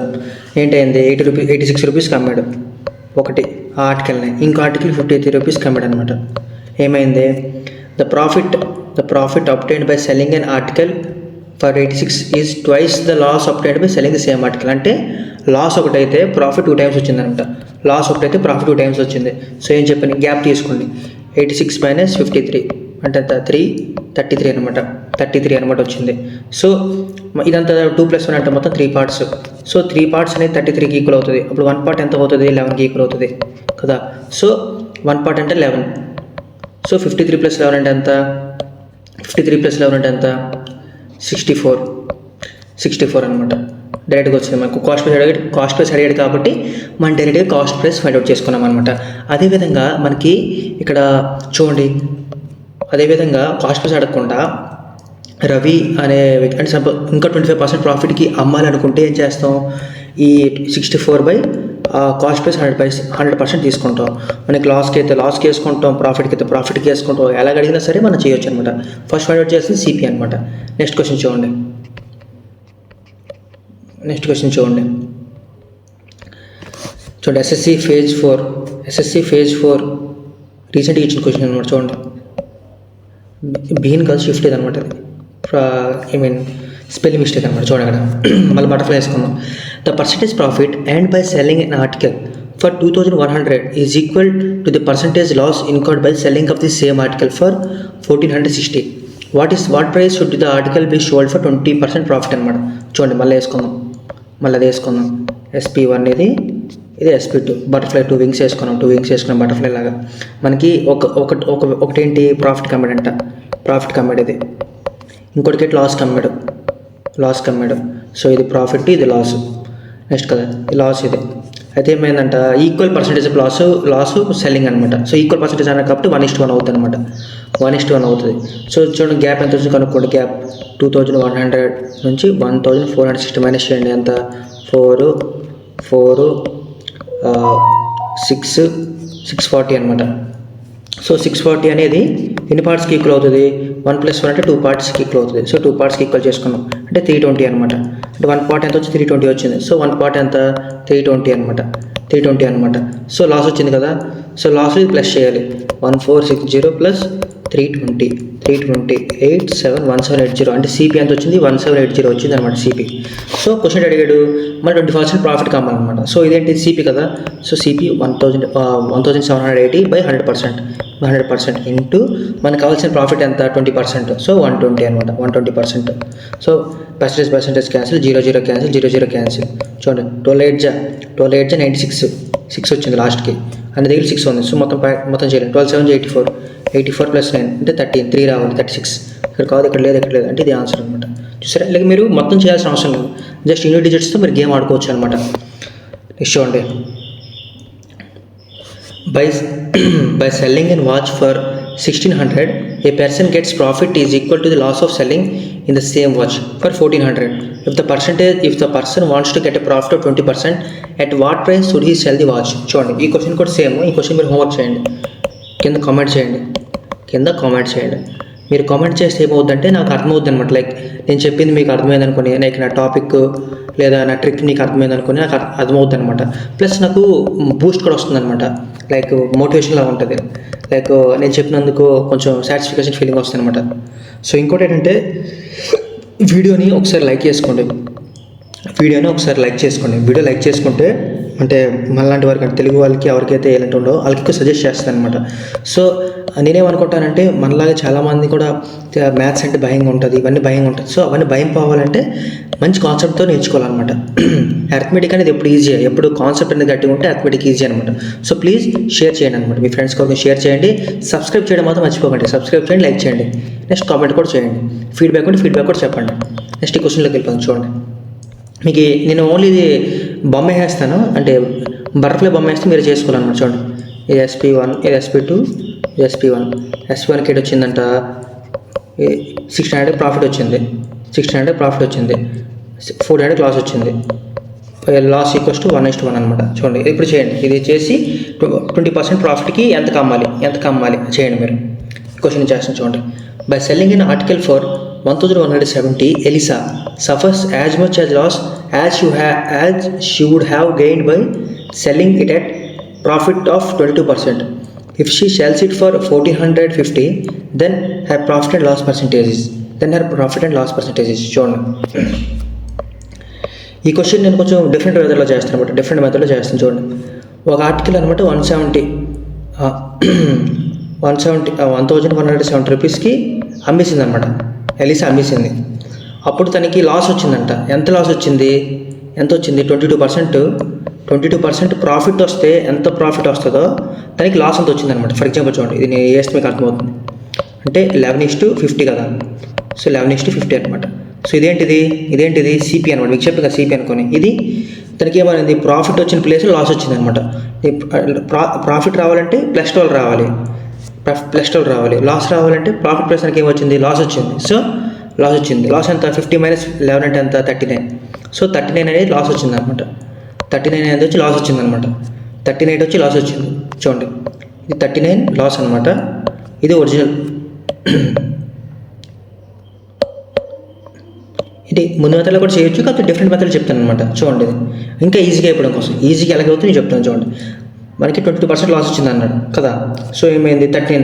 ఏంటైంది 86 రూపీస్కి అమ్మాడు ఒకటి ఆ ఆర్టికల్ని, ఇంకో ఆర్టికల్ 53 రూపీస్కి అమ్మాడు అనమాట. ఏమైంది the profit obtained by selling an article for 86 is twice the loss obtained by selling the same article. అంటే లాస్ ఒకటైతే ప్రాఫిట్ 2 టైమ్స్ వచ్చిందనమాట. లాస్ ఒకటైతే ప్రాఫిట్ 2 టైమ్స్ వచ్చింది. సో ఏం చెప్పండి గ్యాప్ తీసుకోండి. 86 - 53 అంటే 33 అనమాట. 33 అనమాట వచ్చింది. సో ఇదంతా 2 + 1 అంటే మొత్తం 3 పార్ట్స్. సో 3 పార్ట్స్ అనేది 33కి ఈక్వల్ అవుతుంది. అప్పుడు 1 పార్ట్ ఎంత అవుతుంది 11కి ఈక్వల్ అవుతుంది కదా. సో 1 పార్ట్ అంటే 11. సో 53 + 11 అంటే ఎంత 64 అనమాట. డైరెక్ట్గా వచ్చింది మనకు కాస్ట్ ప్రైస్ అడిగాడు కాబట్టి మనం డైరెక్ట్గా కాస్ట్ ప్రైస్ ఫైండ్ అవుట్ చేసుకున్నాం అనమాట. అదేవిధంగా మనకి ఇక్కడ చూడండి, అదేవిధంగా కాస్ట్ ప్రైస్ అడగకుండా రవి అనే వ్యక్తి అంటే ఇంకా 25% ప్రాఫిట్కి అమ్మాలనుకుంటే ఏం చేస్తాం, ఈ 64 బై కాస్ట్ ప్రైస్ 100% తీసుకుంటాం. మనకి లాస్కి అయితే లాస్కి వేసుకుంటాం, ప్రాఫిట్కి అయితే ప్రాఫిట్కి వేసుకుంటాం. ఎలా అడిగినా సరే మనం చేయొచ్చు అనమాట. ఫస్ట్ ఫైండ్ అవుట్ చేస్తుంది సిపి అనమాట. నెక్స్ట్ క్వశ్చన్ చూడండి ఎస్ఎస్సి ఫేజ్ 4 రీసెంట్గా ఇచ్చిన క్వశ్చన్ అనమాట. చూడండి బీన్ కాదు షిఫ్ట్ ఇది అనమాట. అది స్పెల్లింగ్ మిస్టేక్ అనమాట. చూడండి అక్కడ మళ్ళీ బటర్ఫ్లై వేసుకుందాం. The percentage profit earned by selling an article for 2100 is equal to the percentage loss incurred by selling of the same article for 1460. What price should the article be sold for 20% profit అనమాట. చూడండి మళ్ళీ అది వేసుకుందాం. SP1 ఇది SP2 butterfly 2 wings వేసుకున్నాం butterfly లాగా. మనకి ఒకటేంటి ప్రాఫిట్ కమ్మాడు ఇది, ఇంకోటికి లాస్ కమ్మాడు. సో ఇది ప్రాఫిట్ ఇది లాస్. నెక్స్ట్ కదా ఈ లాస్ ఇది అయితే ఏమైందంట ఈక్వల్ పర్సెంటేజ్ లాస్ సెల్లింగ్ అనమాట. సో ఈక్వల్ పర్సెంటేజ్ అన్న కాబట్టి 1:1 అవుతుంది అనమాట. 1:1 అవుతుంది. సో చూడండి గ్యాప్ ఎంత వచ్చింది కనుక్కోండి. గ్యాప్ 2100 నుంచి 1460 మైనస్ చేయండి. ఎంత 4 640 అనమాట. సో 640 అనేది ఎన్ని పార్ట్స్కి ఈక్వల్ అవుతుంది 1 + 1 అంటే 2 పార్ట్స్కి ఈక్వల్ అవుతుంది. సో 2 పార్ట్స్కి ఈక్వల్ చేసుకున్నాం అంటే 320 అనమాట. అంటే 1 పార్ట్ ఎంత వచ్చి 320 వచ్చింది. సో 1 పార్ట్ ఎంత 320 అనమాట. సో లాస్ వచ్చింది కదా. సో లాస్ ప్లస్ చేయాలి. 1460 ప్లస్ 320 1780 అంటే సిపి ఎంత వచ్చింది 1780 వచ్చింది అనమాట సిపి. సో క్వశ్చన్ అడిగాడు మన 20% ప్రాఫిట్ కావాలన్నమాట. సో ఇదేంటి సిపి కదా. సో సిపి 1780 బై 100% ఇంటూ మనకు కావాల్సిన ప్రాఫిట్ ఎంత 20%. సో 120 అనమాట. 120%. So percentage cancel 0 cancel 0 cancel. చూడండి 12 8 96 6 వచ్చింది లాస్ట్కి. అన్ని దగ్గర 6 ఉంది. సో మొత్తం చేయాలి. 12 7 84 ప్లస్ 9 అంటే 13 3 రావాలి 36. ఇక్కడ కాదు ఇక్కడ లేదు అంటే ఇది ఆన్సర్ అనమాట. చూసారా, ఇలాగ మీరు మొత్తం చేయాల్సిన అవసరం లేదు. జస్ట్ యూనిట్ డిజిట్స్తో మీరు గేమ్ ఆడుకోవచ్చు అనమాట. నెక్స్ట్ చూడండి by selling a watch for 1600 a person gets profit is equal to the loss of selling in the same watch for 1400. If the person wants to get a profit of 20%, at what price should he sell the watch? చూడండి ఈ question కూడా same. ఈ question మీరు homework చేయండి, కింద comment చేయండి. మీరు comment చేస్తే ఏమవుద్దంటే నాకు అర్థమవుద్ది అనమాట. లైక్ నేను చెప్పింది మీకు అర్థమైంది అనుకుని, లైక్ నా టాపిక్ లేదా నా ట్రిక్ మీకు అర్థమైంది అనుకుని నాకు అర్థమవుద్ది అనమాట. ప్లస్ నాకు బూస్ట్ కూడా వస్తుంది అనమాట. లైక్ మోటివేషన్ లాగా ఉంటుంది. లైక్ నేను చెప్పినందుకు కొంచెం సాటిస్ఫికేషన్ ఫీలింగ్ వస్తుంది అనమాట. సో ఇంకోటి ఏంటంటే వీడియోని ఒకసారి లైక్ చేసుకోండి. వీడియోని ఒకసారి లైక్ చేసుకోండి. వీడియో లైక్ చేసుకుంటే అంటే మనలాంటి వారికి అంటే తెలుగు వాళ్ళకి ఎవరికైతే ఎలాంటి ఉండో వాళ్ళకి ఎక్కువ సజెస్ట్ చేస్తాను అనమాట. సో నేనేమనుకుంటానంటే మనలాగా చాలామంది కూడా మ్యాథ్స్ అంటే భయంగా ఉంటుంది, ఇవన్నీ భయంగా ఉంటుంది. సో అవన్నీ భయం పోవాలంటే మంచి కాన్సెప్ట్తో నేర్చుకోవాలన్నమాట. అర్థమెటిక్ అనేది ఎప్పుడు ఈజీ, ఎప్పుడు కాన్సెప్ట్ అనేది గట్టిగా ఉంటే అర్థమెటిక్ ఈజీ అనమాట. సో ప్లీజ్ షేర్ చేయండి అనమాట, మీ ఫ్రెండ్స్ కోసం షేర్ చేయండి. సబ్స్క్రైబ్ చేయడం మాత్రం మర్చిపోకండి. సబ్స్క్రైబ్ చేయండి, లైక్ చేయండి, నెక్స్ట్ కామెంట్ కూడా చేయండి. ఫీడ్బ్యాక్ ఉంటే ఫీడ్బ్యాక్ కూడా చెప్పండి. నెక్స్ట్ ఈ క్వశ్చన్లోకి వెళ్ళిపోతాను. చూడండి, మీకు నేను ఓన్లీ ఇది బొమ్మ వేస్తాను, అంటే బటర్ఫ్లై బొమ్మ వేస్తే మీరు చేసుకోవాలన్నమాట. చూడండి, ఇది SP1, ఇది SP2, ఇది SP1. SP1కి ఏడు వచ్చిందంట 1600 ప్రాఫిట్ వచ్చింది, 1600 ప్రాఫిట్ వచ్చింది, 400 లాస్ వచ్చింది. లాస్ ఈక్వల్స్ టు 1:1 అనమాట. చూడండి, ఇప్పుడు చేయండి. ఇది చేసి 20% ప్రాఫిట్కి ఎంత కమ్మాలి చేయండి మీరు. క్వశ్చన్ చేస్తాను చూడండి. By selling in article for 1170, Elisa suffers as much as loss as she would have gained by selling it at profit of 22%. If she sells it for 1450, then her profit and loss percentage is చూడండి. ఈ question నేను కొంచెం different మెథడ్లో చేస్తాను అనమాట. Different మెథడ్లో చేస్తాను చూడండి. ఒక ఆర్టికల్ అనమాట 1170 రూపీస్కి అమ్మేసింది అనమాట. ఎలిసా అమ్మేసింది. అప్పుడు తనకి లాస్ వచ్చిందంట. ఎంత లాస్ వచ్చింది? 22% ప్రాఫిట్ వస్తే ఎంత ప్రాఫిట్ వస్తుందో తనకి లాస్ అంత వచ్చిందనమాట. ఫర్ ఎగ్జాంపుల్ చూడండి, ఇది నేను వేస్తే మీకు అర్థమవుతుంది. అంటే 11:50 కదా. సో 11:50 అనమాట. సో ఇదేంటిది సిపి అనమాట. మీకు చెప్పి కదా సిపి అనుకోని. ఇది తనకి ఏమైంది? ప్రాఫిట్ వచ్చిన ప్లేస్లో లాస్ వచ్చిందనమాట. ప్రాఫిట్ రావాలంటే +12 రావాలి, లాస్ రావాలంటే ప్రాఫిట్ ప్లస్ తనకి ఏమొచ్చింది? లాస్ వచ్చింది. సో లాస్ వచ్చింది. లాస్ ఎంత? 50 - 11 అంటే ఎంత? 39. సో 39 అనేది లాస్ వచ్చింది అనమాట. 39 అనేది వచ్చి లాస్ వచ్చిందనమాట. 38 వచ్చి లాస్ వచ్చింది. చూడండి, ఇది 39 లాస్ అనమాట. ఇది ఒరిజినల్. ఇది ముందు మెథడ్లో కూడా చేయొచ్చు, కాకపోతే డిఫరెంట్ మెథడ్ చెప్తాను అనమాట. చూడండి, ఇది ఇంకా ఈజీగా అయిపోవడం కోసం, ఈజీగా ఎలాగవుతుంది నేను చెప్తాను. చూడండి, మనకి 22% లాస్ వచ్చింది అన్నాడు కదా. సో ఏమైంది? 13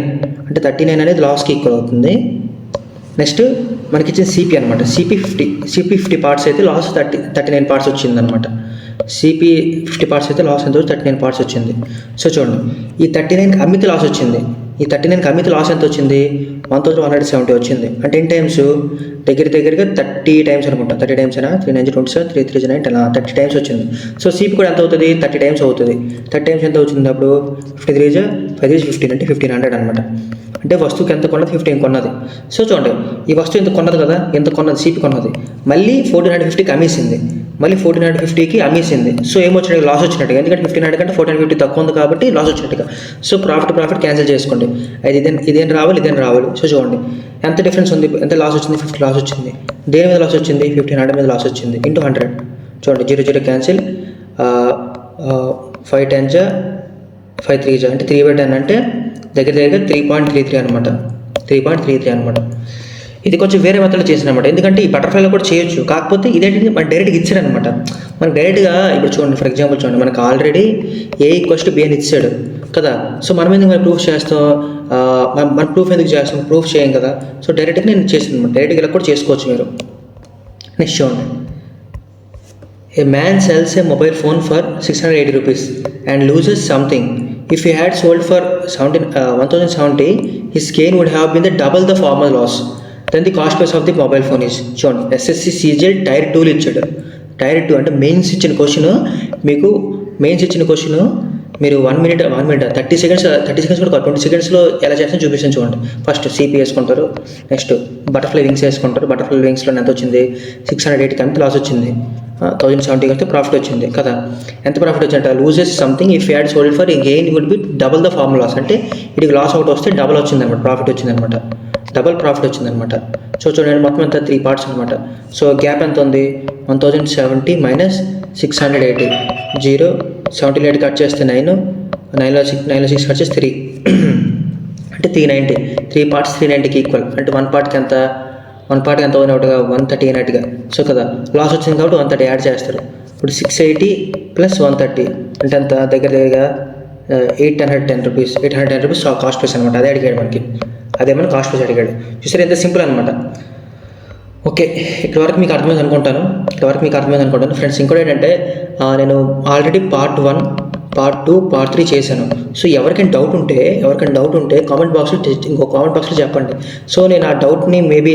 అంటే 39 అనేది లాస్కి ఈక్వల్ అవుతుంది. నెక్స్ట్ మనకి ఇచ్చిన సిపి అనమాట. సిపి 50 పార్ట్స్ అయితే లాస్ 39 పార్ట్స్ వచ్చిందనమాట. సిపి 50 పార్ట్స్ అయితే లాస్ ఎంత? 39 పార్ట్స్ వచ్చింది. సో చూడండి, ఈ 39కి అమ్మితే లాస్ వచ్చింది. ఈ 39కి అమ్మితే లాస్ ఎంత వచ్చింది? 1170 వచ్చింది. అంటే ఎన్ని టైమ్స్? దగ్గరగా 30 టైమ్స్ అనుకుంటా. 30 టైమ్స్ అయినా 3 9 27, 3 3 9 10, 30 టైమ్స్ వచ్చింది. సో సిపి కూడా ఎంత అవుతుంది? 30 టైమ్స్ అవుతుంది. 30 టైమ్స్ ఎంత అవుతుంది అప్పుడు? 53 5 15 అంటే 1500 అనమాట. అంటే వస్తువుకి ఎంత కొన్నది? 15 కొన్నది. సో చూడండి, ఈ వస్తువు ఎంత కొన్నది కదా, ఎంత కొన్నది? సిపి కొన్నది. మళ్ళీ 1450కి అమ్మేసింది, మళ్ళీ 1450కి అమ్మేసింది. సో ఏమొచ్చినట్టు? లాస్ వచ్చినట్టుగా. ఎందుకంటే 1500 కంటే 1450 తక్కువ ఉంది కాబట్టి లాస్ వచ్చినట్టుగా. సో ప్రాఫిట్ క్యాన్సిల్ చేసుకోండి. అది ఇదేం రావాలి. సో చూడండి, ఎంత డిఫరెన్స్ ఉంది? ఎంత లాస్ వచ్చింది? 50 లాస్ వచ్చింది. దేని మీద లాస్ వచ్చింది? 1500 మీద లాస్ వచ్చింది. ఇంటూ 100. చూడండి, 0 క్యాన్సిల్. 5 10 5 3 అంటే 3/10 అంటే దగ్గర 3.33 అనమాట. 3.33 అనమాట. ఇది కొంచెం వేరే మెథడ్లో చేసిన అనమాట. ఎందుకంటే ఈ బటర్ఫ్లైలో కూడా చేయొచ్చు, కాకపోతే ఇదేంటి మనకి డైరెక్ట్గా ఇచ్చాడు అనమాట. మనకి డైరెక్ట్గా ఇప్పుడు చూడండి, ఫర్ ఎగ్జాంపుల్ చూడండి, మనకి ఆల్రెడీ A = B అని ఇచ్చాడు కదా. సో మనం ఎందుకు మనం ప్రూఫ్ చేస్తాం? మన ప్రూఫ్ ఎందుకు చేస్తాం? ప్రూఫ్ చేయం కదా. సో డైరెక్ట్గా నేను చేసాను అనమాట. డైరెక్ట్గా ఇలా కూడా చేసుకోవచ్చు మీరు. నెక్స్ట్ చూడండి, ఏ man cells A mobile phone for 680 rupees and loses something. If he had sold for 1070, his gain would have been double the former loss. Then the cost price of the mobile phone is. చూడండి, SSC CGL Tier 2 ఇచ్చాడు. Tier 2 అంటే mains ఇచ్చిన question. మీకు mains ఇచ్చిన question మీరు 1 minute 30 seconds కూడా 20 secondsలో ఎలా చేస్తాను చూపిస్తాను. చూడండి, ఫస్ట్ సిపి వేసుకుంటారు, నెక్స్ట్ బటర్ఫ్లై వింగ్స్ వేసుకుంటారు. బటర్ఫ్లై వింగ్స్లో ఎంత వచ్చింది? 680కి ఎంత లాస్ వచ్చింది? 1070 అయితే ప్రాఫిట్ వచ్చింది కదా. ఎంత ప్రాఫిట్ వచ్చిందంట? Loses something if had sold for a gain would be double the form loss. అంటే ఇది లాస్ అవుట్ వస్తే డబల్ వచ్చిందనమాట, ప్రాఫిట్ వచ్చిందనమాట. డబల్ ప్రాఫిట్ వచ్చిందనమాట. సో చూడండి, మొత్తం ఎంత? 3 parts అనమాట. సో గ్యాప్ ఎంత ఉంది? 1070 - 680. 0 70 కట్ చేస్తే 9 9లో 6 కట్ చేస్తే 3 అంటే 390. 3 parts 390కి ఈక్వల్. అంటే 1 partకి ఎంత? 1 partకి ఎంత అయినట్టుగా? 130 అయినట్టుగా. సో కదా, లాస్ వచ్చింది కాబట్టి 130 యాడ్ చేస్తారు. ఇప్పుడు 680 + 130 అంటే ఎంత? దగ్గరగా 810 rupees. 810 rupees కాస్ట్ ప్రైస్ అనమాట. అదే అడిగాడు మనకి. అదే మన కాస్ట్ ప్రైస్ అడిగాడు. చూసారు, ఎంత సింపుల్ అనమాట. ఓకే, ఇక్కడ వరకు మీకు అర్థమైంది అనుకుంటాను. ఫ్రెండ్స్, ఇంకోటి ఏంటంటే నేను ఆల్రెడీ పార్ట్ 1, పార్ట్ 2, పార్ట్ 3 చేశాను. సో ఎవరికైనా డౌట్ ఉంటే కామెంట్ బాక్స్లో చెప్పండి. సో నేను ఆ డౌట్ని మేబీ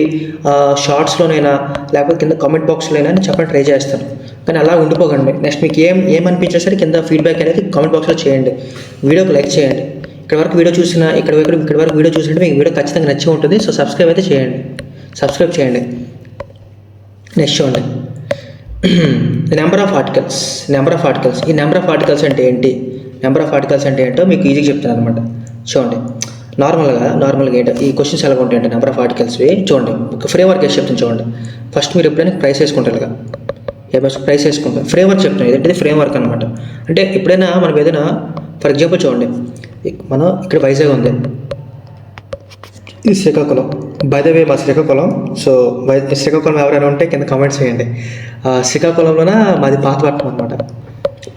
షార్ట్స్లోనైనా లేకపోతే కింద కామెంట్ బాక్స్లో అయినా నేను చెప్పడానికి ట్రై చేస్తాను. కానీ అలా ఉండిపోకండి. నెక్స్ట్ మీకు ఏమనిపించినా సరే కింద ఫీడ్బ్యాక్ అనేది కామెంట్ బాక్స్లో చేయండి. వీడియోకి లైక్ చేయండి. ఇక్కడ వరకు వీడియో చూసినట్టు మీకు వీడియో ఖచ్చితంగా నచ్చి ఉంటుంది. సో సబ్స్క్రైబ్ చేయండి. నెక్స్ట్ చూడండి, నెంబర్ ఆఫ్ ఆర్టికల్స్. ఈ నెంబర్ ఆఫ్ ఆర్టికల్స్ అంటే ఏంటో మీకు ఈజీగా చెప్తాను అనమాట. చూడండి, నార్మల్గా ఏంటో ఈ క్వశ్చన్స్ ఎలా ఉంటాయంటే నెంబర్ ఆఫ్ ఆర్టికల్స్వి చూడండి. ఒక ఫ్రేమ్వర్క్ వేసి చెప్తాను చూడండి. ఫస్ట్ మీరు ఎప్పుడైనా ప్రైస్ వేసుకుంటారు కదా, ప్రైస్ వేసుకుంటాం. ఫ్రేమ్వర్క్ చెప్తాను, ఇదేంటిది ఫ్రేమ్వర్క్ అనమాట. అంటే ఎప్పుడైనా మనం ఏదైనా ఫర్ ఎగ్జాంపుల్ చూడండి, మనం ఇక్కడ వైజాగ్ ఉంది, ఇది శ్రీకాకుళం. బై ద వే మా శ్రీకాకుళం. సో శ్రీకాకుళం ఎవరైనా ఉంటే కింద కామెంట్స్ చేయండి. శ్రీకాకుళంలోన మాది పాతపట్నం అనమాట.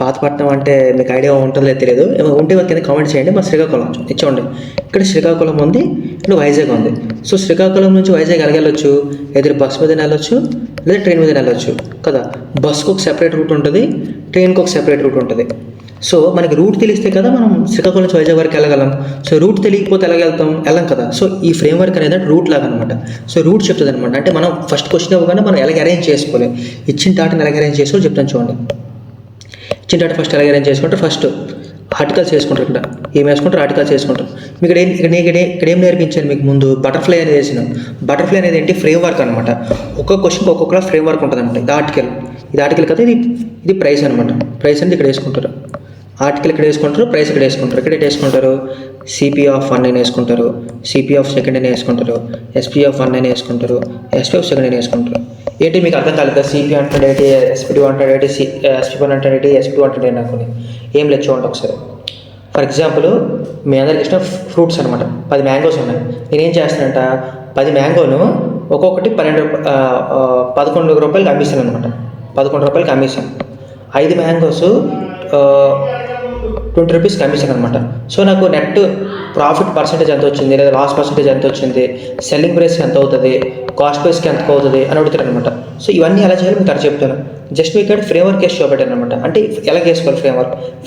పాతపట్నం అంటే మీకు ఐడియా ఉంటుందో తెలియదు, ఉంటే కింద కామెంట్ చేయండి. మా శ్రీకాకుళం ఇచ్చోండి. ఇక్కడ శ్రీకాకుళం ఉంది, ఇక్కడ వైజాగ్ ఉంది. సో శ్రీకాకుళం నుంచి వైజాగ్ వెళ్ళవచ్చు, ఎదురు బస్ మీద వెళ్ళొచ్చు లేదా ట్రైన్ మీద వెళ్ళొచ్చు కదా. బస్కి ఒక సెపరేట్ రూట్ ఉంటుంది, ట్రైన్కి ఒక సెపరేట్ రూట్ ఉంటుంది. సో మనకి రూట్ తెలిస్తే కదా మనం శ్రీకాకుళం నుంచి వైజాగ్ వరకు వెళ్ళగలం. సో రూట్ తెలియకపోతే వెళ్ళం కదా. సో ఈ ఫ్రేమ్వర్క్ అనేది రూట్ లాగా అనమాట. సో రూట్ చెప్తుంది అనమాట. అంటే మనం ఫస్ట్ క్వశ్చన్ ఇవ్వగానే మనం ఎలాగ అరేంజ్ చేసుకోవాలి, ఇచ్చిన డాటాని ఎలాగ అరేంజ్ చేసుకోవాలి చెప్తాను చూడండి. ఇచ్చిన డాటా ఫస్ట్ ఎలాగ అరేంజ్ చేసుకుంటే ఫస్ట్ ఆర్టికల్స్ వేసుకుంటారు. ఇక్కడ ఏం వేసుకుంటారు, ఆర్టికల్స్ వేసుకుంటారు. మీకు ఇక్కడ ఏం నేర్పించాను మీకు ముందు, బటర్ఫ్లై అనేది వేసినాం. బటర్ఫ్లై అనేది ఏంటి, ఫ్రేమ్వర్క్ అనమాట. ఒక్కొక్క క్వశ్చన్కి ఒక్కొక్కలా ఫ్రేమ్వర్క్ ఉంటుంది అనమాట. ఇది ఆర్టికల్ కదా, ఇది ప్రైస్ అనమాట. ప్రైస్ అనేది ఇక్కడ వేసుకుంటారు, ఆర్టికల్ ఇక్కడ వేసుకుంటారు, ప్రైస్ ఇక్కడ వేసుకుంటారు. ఇక్కడ వేసుకుంటారు సిపి ఆఫ్ 1 అని వేసుకుంటారు, సిపి ఆఫ్ సెకండ్ అని వేసుకుంటారు, ఎస్పీ ఆఫ్ 1 అని వేసుకుంటారు, ఎస్పీ ఆఫ్ సెకండ్ అని వేసుకుంటారు. ఏంటి మీకు అర్థం కాలేదు, సిపి అంటాడు ఏంటి, ఎస్పీ2 అంటాడు ఏంటి, ఎస్పీ1 అంటాడు ఏంటి, ఎస్పీ2 అంటాడు ఏంటి అనుకుని ఏం లేదు. చూడండి ఒకసారి. ఫర్ ఎగ్జాంపుల్ మీ అందరికి ఇష్టం ఫ్రూట్స్ అనమాట. 10 మ్యాంగోస్ ఉన్నాయి. నేనేం చేస్తానంట, 10 మ్యాంగోను ఒక్కొక్కటి 11 రూపాయలకి అమ్మిస్తాను అనమాట. 11 రూపాయలకి అమ్మిస్తాను. 5 మ్యాంగోస్ 20 రూపీస్కి కమిషన్ అనమాట. సో నాకు నెట్ ప్రాఫిట్ పర్సెంటేజ్ ఎంత వచ్చింది, లేదా లాస్ పర్సెంటేజ్ ఎంత వచ్చింది, సెల్లింగ్ ప్రైస్కి ఎంత అవుతుంది, కాస్ట్ ప్రైస్కి ఎంత అవుతుంది అని అడుగుతారు అనమాట. సో ఇవన్నీ ఎలా చేయాలి మీకు అక్కడ చెప్తాను. జస్ట్ మీకు ఇక్కడ ఫ్రేమ్వర్క్ వేసి చూపెట్టాను అనమాట. అంటే ఎలా వేసుకోవాలి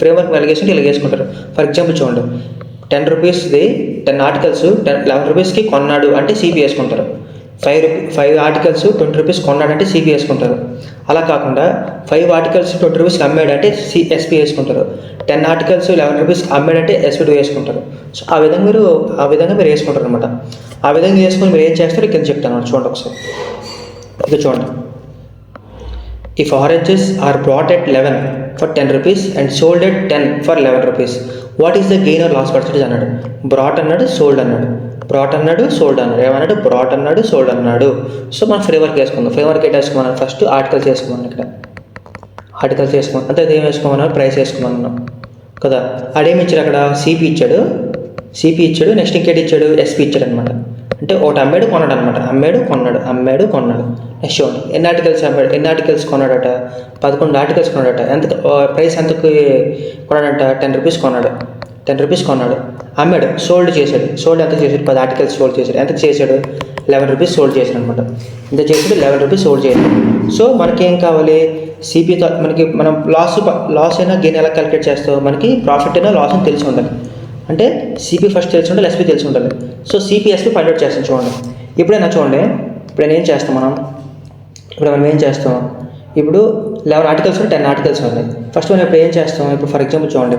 ఫ్రేమ్వర్క్ ఎలా వేసుకుంటే ఇలా వేసుకుంటారు. ఫర్ ఎగ్జాంపుల్ చూడండి, 10 రూపీస్ది 10 ఆర్టికల్స్ 11 రూపీస్కి కొన్నాడు అంటే సిపి వేసుకుంటారు. 5 ఆర్టికల్స్ 20 రూపీస్ కొన్నాడు అంటే సిపి వేసుకుంటారు. అలా కాకుండా 5 ఆర్టికల్స్ 20 రూపీస్కి అమ్మాడు అంటే ఎస్పీ వేసుకుంటారు. 10 ఆర్టికల్స్ 11 రూపీస్కి అమ్మాడు అంటే ఎస్పీ2 వేసుకుంటారు. సో ఆ విధంగా మీరు వేసుకుంటారు అనమాట. ఆ విధంగా వేసుకొని మీరు ఏం చేస్తారో కింద చెప్తాను చూడండి ఒకసారి. ఇది చూడండి, if oranges are brought at 11 for 10 rupees and sold at 10 for 11 rupees, what is the gain or loss percentage అన్నాడు. బ్రాట్ అన్నాడు, సోల్డ్ అన్నాడు. ఏమన్నాడు, బ్రాట్ అన్నాడు, సోల్డ్ అన్నాడు. సో మనం ఫ్రేమ్వర్క్ వేసుకుందాం. ఫ్రేమ్వర్క్ ఏంటి వేసుకోమన్నాం, ఫస్ట్ ఆర్టికల్స్ వేసుకోమన్నాం. ఇక్కడ ఆర్టికల్స్ వేసుకోమన్నాం. అంతే, ఏం వేసుకోమన్నాం, ప్రైస్ వేసుకోమన్నాం కదా. ఆడేమి ఇచ్చాడు, అక్కడ సిపి ఇచ్చాడు, నెక్స్ట్ ఇంకేటి ఇచ్చాడు, ఎస్పీ ఇచ్చాడు అనమాట. అంటే ఒకటి అమ్మాడు కొన్నాడు అనమాట. అమ్మాడు కొన్నాడు. నెక్స్ట్ చూడండి, ఎన్ని ఆర్టికల్స్ కొన్నాడట, 11 ఆర్టికల్స్ కొన్నాడట. ప్రైస్ ఎంతకు కొన్నాడట, 10 రూపీస్ కొన్నాడు. 10 రూపీస్ కొన్నాడు. అమ్మాడు, సోల్డ్ చేశాడు. ఎంత చేశాడు, 10 ఆర్టికల్స్ సోల్డ్ చేశాడు. ఎంత చేశాడు, 11 రూపీస్ సోల్డ్ చేశాడు అనమాట. ఎంత చేశాడు, 11 రూపీస్ సోల్డ్ చేశాడు. సో మనకేం కావాలి, సిపితో మనం లాస్ అయినా గెయిన్ ఎలా క్యాలిక్యులేట్ చేస్తాం, మనకి ప్రాఫిట్ అయినా లాస్ అని తెలిసి ఉండాలి. అంటే సిపి ఫస్ట్ తెలిసి ఉండాలి, ఎస్పీ తెలిసి ఉండాలి. So CP SP find out చేస్తాం చూడండి. ఇప్పుడు ఏం చేస్తాం మనం ఏం చేస్తాం, ఇప్పుడు 11 ఆర్టికల్స్ 10 ఆర్టికల్స్ ఉన్నాయి. ఫస్ట్ మనం ఇప్పుడు ఏం చేస్తాం, ఇప్పుడు ఫర్ ఎగ్జాంపుల్ చూడండి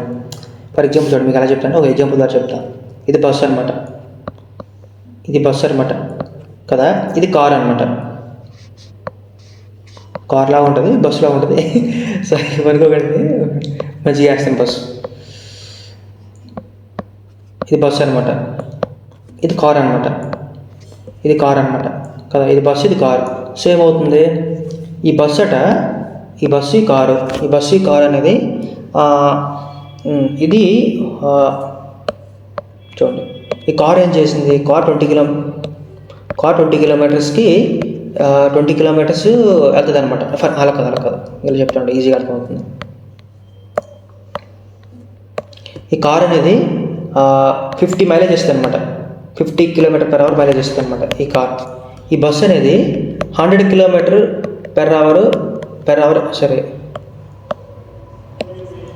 మీకు ఎలా చెప్తాను, ఒక ఎగ్జాంపుల్ ద్వారా చెప్తాను. ఇది బస్సు అనమాట కదా, ఇది కార్ అనమాట. కార్లా ఉంటుంది, బస్సులా ఉంటుంది. సరే అనుకోకండి, మంచిగా చేస్తాను. ఇది బస్సు అనమాట, ఇది కార్ అనమాట కదా. ఇది బస్సు, ఇది కారు. సో ఏమవుతుంది, ఈ బస్సు ఈ కారు అనేది ఇది చూడండి. ఈ కార్ ఏం చేసింది, కార్ 20 కిలోమీటర్స్కి 20 కిలోమీటర్స్ వెళ్తుంది అనమాట. అలా కాదు ఇలా చెప్తాను, ఈజీగా అర్థమవుతుంది. ఈ కార్ అనేది 50 మైలేజ్ ఇస్తుంది అనమాట. 50 km/h మైలేజ్ ఇస్తుంది అనమాట ఈ కార్. ఈ బస్సు అనేది 100 kilometre per hour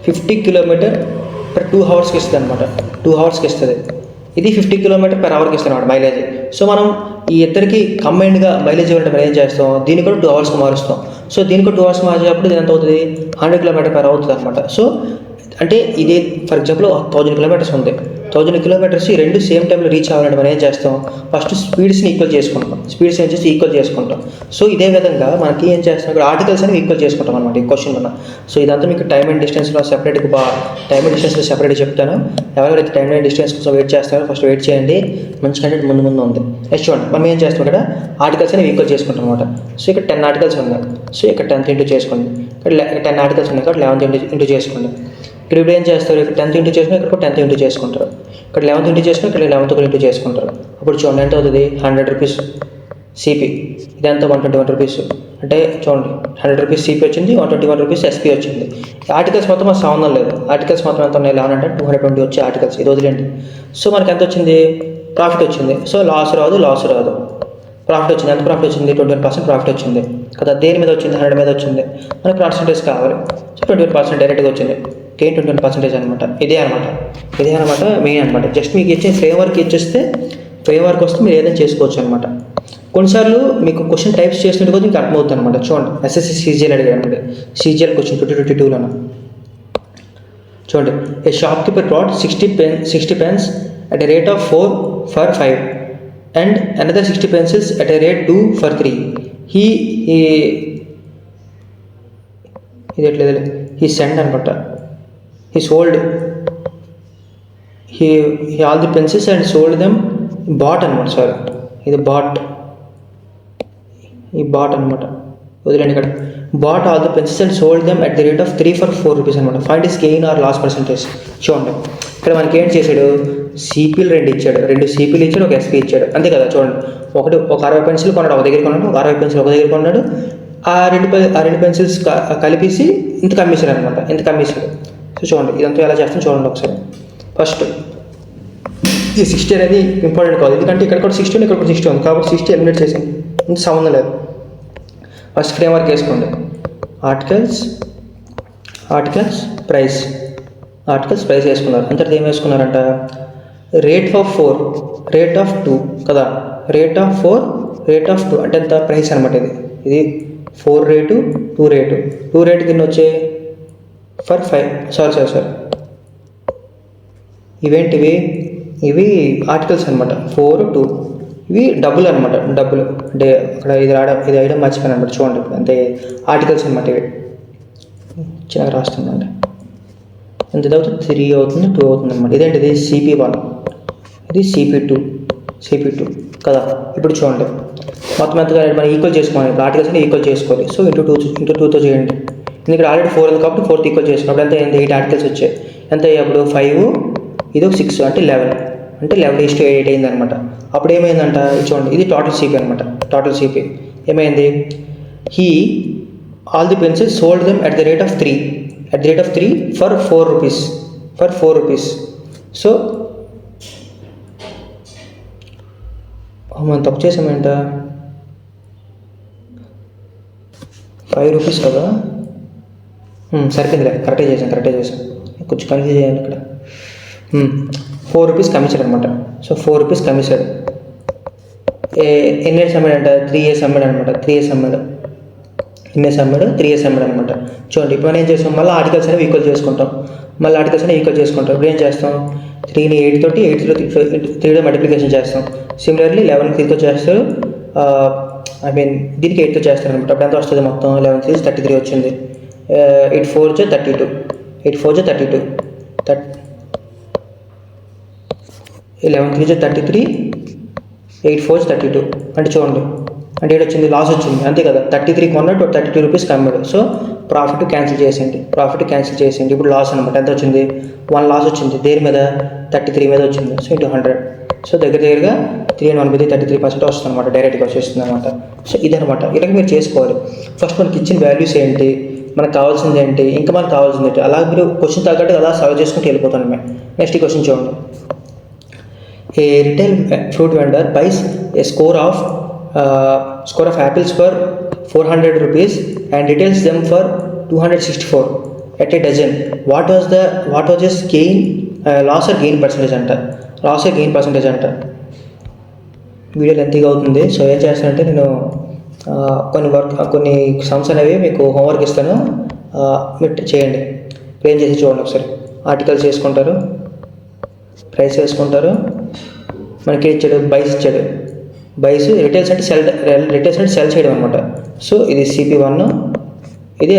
50 kilometre per 2 అవర్స్కి ఇస్తుంది అనమాట. 2 అవర్స్కి ఇస్తుంది. ఇది 50 కిలోమీటర్ per అవర్కి ఇస్తుంది అనమాట మైలేజ్. సో మనం ఈ ఇద్దరికి కంబైన్డ్గా మైలేజ్ ఇవ్వాలంటే మనం ఏం చేస్తాం, దీన్ని కూడా 2 అవర్స్కి మారుస్తాం. సో దీనికి 2 అవర్స్కి మార్చేటప్పుడు ఇది ఎంత అవుతుంది, 100 కిలోమీటర్ per అవుతుంది అనమాట. సో అంటే ఇది ఫర్ ఎగ్జాంపుల్ 1000 కిలోమీటర్స్ ఉంది. 1000 కిలోమీటర్స్ ఈ రెండు సేమ్ టైంలో రీచ్ అవ్వాలంటే మనం ఏం చేస్తాం, ఫస్ట్ స్పీడ్స్ని ఈక్వల్ చేసుకుంటాం. స్పీడ్స్ ఏం చేసి ఈక్వల్ చేసుకుంటాం. సో ఇదే విధంగా మనకి ఏం చేస్తాం, ఇక్కడ ఆర్టికల్స్ అనేవి ఈక్వల్ చేసుకుంటాం అనమాట ఈ క్వశ్చన్ వల్ల. సో ఇదంతా మీకు టైమ్ అండ్ డిస్టెన్స్లో సెపరేట్గా సెపరేట్గా చెప్తాను. ఎవరెవరైతే టైమ్ అండ్ డిస్టెన్స్ కోసం వెయిట్ చేస్తారో ఫస్ట్ వెయిట్ చేయండి. మంచి కంటెంట్ ముందు ఉంది. నెక్స్ట్ చూడండి, మనం ఏం చేస్తాం, ఇక్కడ ఆర్టికల్స్ అనేవి ఈక్వల్ చేసుకుంటాం అనమాట. సో ఇక్కడ 10 ఆర్టికల్స్ ఉన్నాయి. సో ఇక్కడ 10th ఇంటూ చేసుకోండి. ఇక్కడ 10 ఆర్టికల్స్ ఉన్నాయి, ఇక్కడ 11th ఇంటూ చేసుకోండి. ఇక్కడ ఇప్పుడు ఏం చేస్తారు, ఇక్కడ 10th ఇంటూ చేసుకుని ఇక్కడ 10th ఇంటూ చేసుకుంటారు. ఇక్కడ 11th ఇంటూ చేసుకుని ఇక్కడ 11th ఇంటూ చేసుకుంటారు. అప్పుడు చూడండి ఎంత అవుతుంది, 100 రూపీస్ సిపి. ఇదంతా 121 రూపీస్. అంటే చూడండి 100 రూపీస్ సిపి వచ్చింది, 121 రూపీస్ ఎస్పీ వచ్చింది. ఆర్టికల్స్ మొత్తం మాకు సంబంధం లేదు. ఆర్టికల్స్ మొత్తం ఎంత ఉన్నాయి, 11 అంటే 220 వచ్చే ఆర్టికల్స్. ఇది వదిలేండి. సో మనకి ఎంత వచ్చింది, ప్రాఫిట్ వచ్చింది. సో లాస్ రాదు. ప్రాఫిట్ వచ్చింది. ఎంత ప్రాఫిట్ వచ్చింది, 21% ప్రాఫిట్ వచ్చింది కదా. దేని మీద వచ్చింది, 100 మీద వచ్చింది. మనకి పర్సంటేజ్ కావాలి. సో 21% డైరెక్ట్గా వచ్చింది. గెయిన్ 21% అనమాట. ఇదే అనమాట మెయిన్ అనమాట. జస్ట్ మీకు ఇచ్చే ఫ్రేమ్వర్క్ ఇచ్చేస్తే ఫ్రేమ్వర్క్ వస్తే మీరు ఏదైనా చేసుకోవచ్చు అనమాట. కొన్నిసార్లు మీకు క్వశ్చన్ టైప్స్ చేస్తుంటే కూడా మీకు అర్థమవుతుంది అనమాట. చూడండి ఎస్ఎస్సి సీజీఎల్ అడిగాడు అనమాట. సీజీఎల్ క్వశ్చన్ 2022లోన చూడండి, a shopkeeper brought 60 pens at a rate of 4 for 5 and another 60 pencils at a rate 2 for 3. he sent అనమాట. He sold all the pencils and sold them. Bought అనమాట. Sorry, ఇది bought అనమాట. వదిలేండి. ఇక్కడ bought all the pencils and sold them at the rate of 3 for 4 rupees అనమాట. Find his gain or loss percentage. చూడండి ఇక్కడ మనకి ఏం చేశాడు, సిపిలు 2 ఇచ్చాడు. 2 సిపిలు ఇచ్చాడు, ఒక ఎస్పీ ఇచ్చాడు. అంతే కదా. చూడండి ఒక 60 పెన్సిల్ కొన్నాడు, ఒక దగ్గర కొన్నాడు. ఒక 60 పెన్సిల్ ఒక దగ్గర కొన్నాడు. ఆ రెండు పెన్సిల్స్ కలిపేసి ఇంత కమ్మేశాడు అనమాట. సో చూడండి ఇదంతా ఎలా చేస్తాం చూడండి ఒకసారి. ఫస్ట్ ఈ 60 అనేది ఇంపార్టెంట్ కాదు, ఎందుకంటే ఇక్కడ కూడా 60 ఉంది, ఇక్కడ కూడా 60 ఉంది. కాబట్టి 60 ఎలిమినేట్ చేసింది, ఇంత సంబంధం లేదు. ఫస్ట్ ఫ్రేమ్వర్క్ వేసుకోండి. ఆర్టికల్స్ ప్రైస్ వేసుకున్నారు. అంతటి ఏం వేసుకున్నారంట, రేట్ ఆఫ్ 4 రేట్ ఆఫ్ 2 కదా. రేట్ ఆఫ్ 4 రేట్ ఆఫ్ 2 అంటే ఎంత ప్రైస్ అనమాట. ఇది 4 రేటు 2 రేటు. 2 రేటు కింద వచ్చే ఫర్ 5 సారీ ఇవి ఆర్టికల్స్ అనమాట. 4 2 ఇవి డబ్బులు అనమాట. డబ్బులు అంటే అక్కడ ఇది ఐడం మర్చిపోయాను అనమాట. చూడండి అంటే ఆర్టికల్స్ అనమాట. ఇవి చిన్నగా రాస్తుందండి. ఎంత అవుతుంది, 3 అవుతుంది, 2 అవుతుంది అనమాట. ఇదేంటిది CP1, ఇది CP2 కదా. ఇప్పుడు చూడండి మొత్తం ఎంతగా మనం ఈక్వల్ చేసుకోవాలి. ఇప్పుడు ఆర్టికల్స్ అని ఈక్వల్ చేసుకోవాలి. సో ఇంటూ 2తో చేయండి. ఎందుకంటే ఆల్రెడీ 4 ఉంది కాబట్టి 4తో ఈక్వల్ చేసుకున్నప్పుడు ఎంత అయింది, 8 ఆర్టికల్స్ వచ్చాయి. ఎంత అప్పుడు 5 ఇది ఒక 6 అంటే 11 అంటే 11:8 అయింది అనమాట. అప్పుడు ఏమైందంట, చూడండి ఇది టోటల్ సిపి అనమాట. టోటల్ సిపి ఏమైంది, all the pencils sold them at the rate of 3 for 4 rupees. So మనం తప్పు చేసామేంట, 5 రూపీస్ కదా. సరిపోయిందిలే, కరెక్టే చేసాను. కొంచెం కన్ఫ్యూజ్ అయ్యాను ఇక్కడ. 4 రూపీస్ కమిషన్ అనమాట. So 4 rupees commission. ఎన్ని ఇయర్స్ అమ్మాడు అంట, 3 years అమ్మాడు అనమాట. 3 years అమ్మాడు. ఎన్ని ఇయర్స్ అమ్మాడు, 3 years అమ్మాడు అనమాట. చూడండి ఇప్పుడు మనం ఏం చేస్తాం, మళ్ళీ ఆర్టికల్స్ అనేవి ఈక్వల్ చేసుకుంటాం. ఇప్పుడు ఏం చేస్తాం, 3ని 8 తోటి 3తో మల్టిప్లికేషన్ చేస్తాం. సిమిలర్లీ 11 3తో చేస్తారు. దీనికి 8తో చేస్తారు అనమాట. అప్పుడు ఎంత వస్తుంది మొత్తం, 11 3 33 వచ్చింది. 8 4 32 11 3 33 8 4 32 అంటే చూడండి అంటే ఏడు వచ్చింది, లాస్ వచ్చింది అంతే కదా. 33 కొన్నాడు, 32 రూపీస్ కమ్మాడు. సో ప్రాఫిట్ క్యాన్సిల్ చేసేయండి. ఇప్పుడు లాస్ అనమాట. ఎంత వచ్చింది, 1 లాస్ వచ్చింది. దేని మీద, 33 మీద వచ్చింది. So into 100. సో దగ్గరగా 3 and 1 మీద 33% వస్తుంది అనమాట. డైరెక్ట్గా వచ్చేస్తుంది అనమాట. సో ఇదనమాట. ఇలాగ మీరు చేసుకోవాలి. ఫస్ట్ మనకి ఇచ్చిన వాల్యూస్ ఏంటి, మనకు కావాల్సింది ఏంటి, ఇంకా మనకు కావాల్సింది ఏంటి, అలా మీరు క్వశ్చన్ తగ్గట్టు అలా సాల్వ్ చేసుకుంటూ వెళ్ళిపోతాను మేము. నెక్స్ట్ క్వశ్చన్ చూడండి. A retail fruit vendor buys a score of score of apples for 400 rupees and retails them for 264 at a dozen. What was his gain, loss or gain percentage అంట. Loss or gain percentage అంట. Video లెంతీగా అవుతుంది. So ఏం చేస్తానంటే నేను కొన్ని sums అనేవి మీకు homework ఇస్తాను, మీరు చేయండి. ఏం చేసి చూడండి ఒకసారి. ఆర్టికల్స్ చేసుకుంటారు, ప్రైస్ వేసుకుంటారు, మనకి ఇచ్చాడు బైస్ ఇచ్చాడు. బైస్ రిటైల్స్ అంటే సెల్ చేయడం అనమాట. సో ఇది CP1, ఇది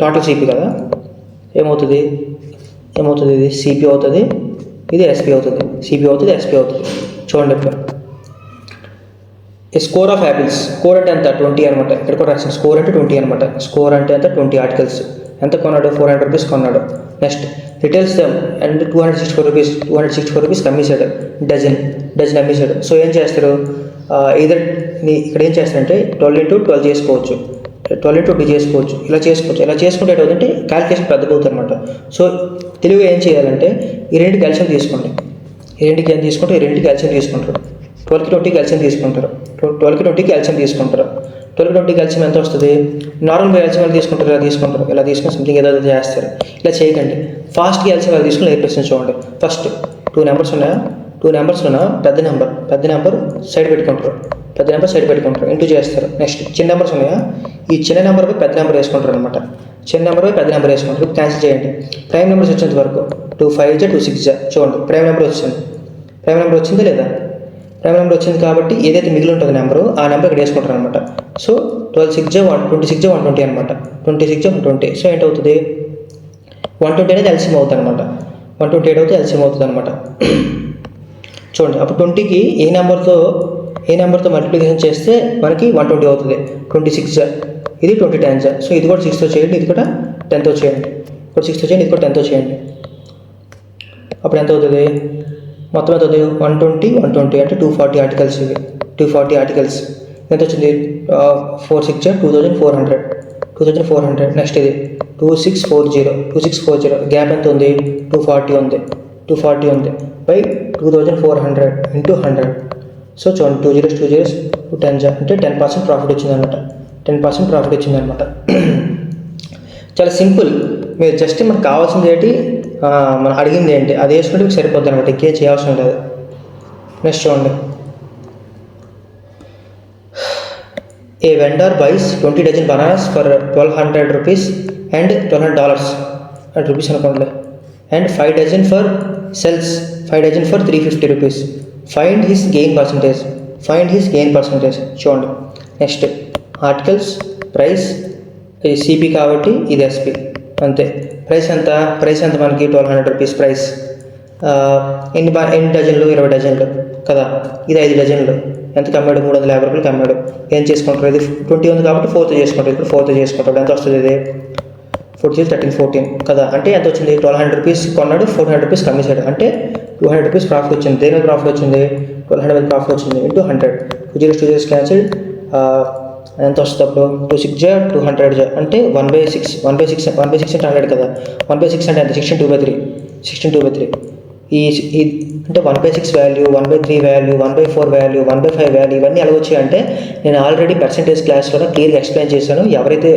టోటల్ CP కదా. ఏమవుతుంది ఇది CP అవుతుంది, ఇది SP అవుతుంది. CP అవుతుంది, SP అవుతుంది. చూడండి ఇప్పుడు స్కోర్ ఆఫ్ యాపిల్స్. స్కోర్ అంటే ఎంత 20 అనమాట. ఇక్కడ కూడా రాసిన స్కోర్ అంటే 20 అనమాట. స్కోర్ అంటే ఎంత 20 ఆర్టికల్స్. ఎంత కొన్నాడు 400 రూపీస్ కొన్నాడు. Next retails them and 264 rupees అమ్మేశాడు. డజన్ అమ్మేశాడు. సో ఏం చేస్తారు, ఇదర్ ఇక్కడ ఏం చేస్తారంటే 12 into 12 చేసుకోవచ్చు, 12 into 2 చేసుకోవచ్చు. ఇలా చేసుకుంటే ఏంటంటే క్యాలిక్యులేషన్ పెద్దగా అవుతుంది అనమాట. సో తెలివిగా ఏం చేయాలంటే ఈ రెండింటికి క్యాల్షియం తీసుకోండి. ఈ రెండింటికి ఏం తీసుకుంటే ఈ రెండింటికి క్యాల్షియం తీసుకుంటారు. 12కి 20 క్యాల్షియం తీసుకుంటారు. 12కి 20 క్యాల్షియం తీసుకుంటారు. 12కి 20 క్యాల్షియం ఎంత వస్తుంది, నార్మల్ క్యాల్షియం ఎలా తీసుకుంటారు, ఇలా తీసుకొని సంథింగ్ ఏదో చేస్తారు. ఇలా చేయకండి. ఫాస్ట్ క్యాల్షియం ఎలా తీసుకుని నేర్పిస్తుంది చూడండి. ఫస్ట్ 2 నెంబర్స్ ఉన్నాయా, 2 నెంబర్స్ ఉన్నా పెద్ద నెంబర్ సైడ్ పెట్టుకుంటారు, ఇంటూ చేస్తారు. నెక్స్ట్ చిన్న నెంబర్స్ ఉన్నాయా, ఈ చిన్న నెంబర్పై పెద్ద నెంబర్ వేసుకుంటారు అనమాట. చిన్న నెంబర్పై పెద్ద నెంబర్ వేసుకుంటారు. క్యాన్సిల్ చేయండి. ప్రైమ్ నెంబర్స్ వచ్చేంత వరకు 2 5 2 6 చూడండి. ప్రైమ్ నెంబర్ వచ్చిందా లేదా? ప్రైమ్ నెంబర్ వచ్చింది కాబట్టి ఏదైతే మిగిలి ఉంటుందో నెంబరు ఆ నెంబర్ ఇక్కడ వేసుకుంటారు అనమాట. సో 26 120 అనమాట. 26 120. సో ఏంటవుతుంది 120 అనేది ఎల్సిఎం అవుతుంది అనమాట. 128 అవుతుంది ఎల్సిఎం అవుతుంది అనమాట. చూడండి అప్పుడు 20కి ఏ నెంబర్తో మల్టిప్లికేషన్ చేస్తే మనకి 120 అవుతుంది. 26 ఇది 20 10. సో ఇది కూడా 6తో చేయండి, ఇది కూడా 10తో చేయండి. ఇప్పుడు 6తో చేయండి, ఇది కూడా 10తో చేయండి. అప్పుడు ఎంత అవుతుంది, మొత్తం ఎంత అవుతుంది 120 అంటే 240 ఆర్టికల్స్. ఇవి 240 ఆర్టికల్స్ ఎంత వచ్చింది 4 6 2400. నెక్స్ట్ ఇది 2640 గ్యాప్ ఎంత ఉంది 240 ఉంది బై 2400 into 100. సో చూడండి 2 zeros 2 10 అంటే 10% ప్రాఫిట్ వచ్చిందనమాట. 10% ప్రాఫిట్ వచ్చిందనమాట. చాలా సింపుల్. మీరు జస్ట్ మనకు కావాల్సింది ఏంటి, మనం అడిగింది ఏంటి అది వేసుకుంటే మీకు సరిపోద్ది అనమాట. ఇంకేం చేయాల్సిన లేదు. నెక్స్ట్ చూడండి. A vendor buys 20 dozen bananas for 1200 rupees and $1200 rupees అనుకోండి. And 5 dozen for sells 5 dozen for 350 rupees. Find his gain percentage. చూడండి. నెక్స్ట్ ఆర్టికల్స్, ప్రైస్, ఇది CP కాబట్టి ఇది SP అంతే. ప్రైస్ ఎంత మనకి 1200 రూపీస్ ప్రైస్. ఎన్ని డజన్లు 20 డజన్లు కదా. ఇది 5 డజన్లు ఎంతకు అమ్మాడు 350 రూపాయలకి అమ్మాడు. ఏం చేసుకుంటారు, ఇది 20 ఉంది కాబట్టి 4తో చేసుకుంటారు. ఇప్పుడు 4తో చేసుకుంటాడు. ఎంత వస్తుంది ఇది 14 13 14 కదా. అంటే ఎంత వచ్చింది 1200 రూపీస్ కొన్నాడు, 400 రూపీస్ కమ్మేశాడు. అంటే 200 రూపీస్ ప్రాఫిట్ వచ్చింది. దేని ప్రాఫిట్ వచ్చింది 1200 ప్రాఫిట్ వచ్చింది. Into 100 2 zeros cancel. ఎంత వస్తుంది అప్పుడు 2 6 200 అంటే 1/6 అంటే 100 కదా. 1/6 అంటే ఎంత 16/2/3 ఈ అంటే 1/6 వాల్యూ, 1/3 వాల్యూ, 1/4 వాల్యూ, 1/5 వాల్యూ ఇవన్నీ ఎలా వచ్చాయంటే నేను ఆల్రెడీ పర్సెంటేజ్ క్లాస్లో క్లియర్గా ఎక్స్ప్లెయిన్ చేశాను. ఎవరైతే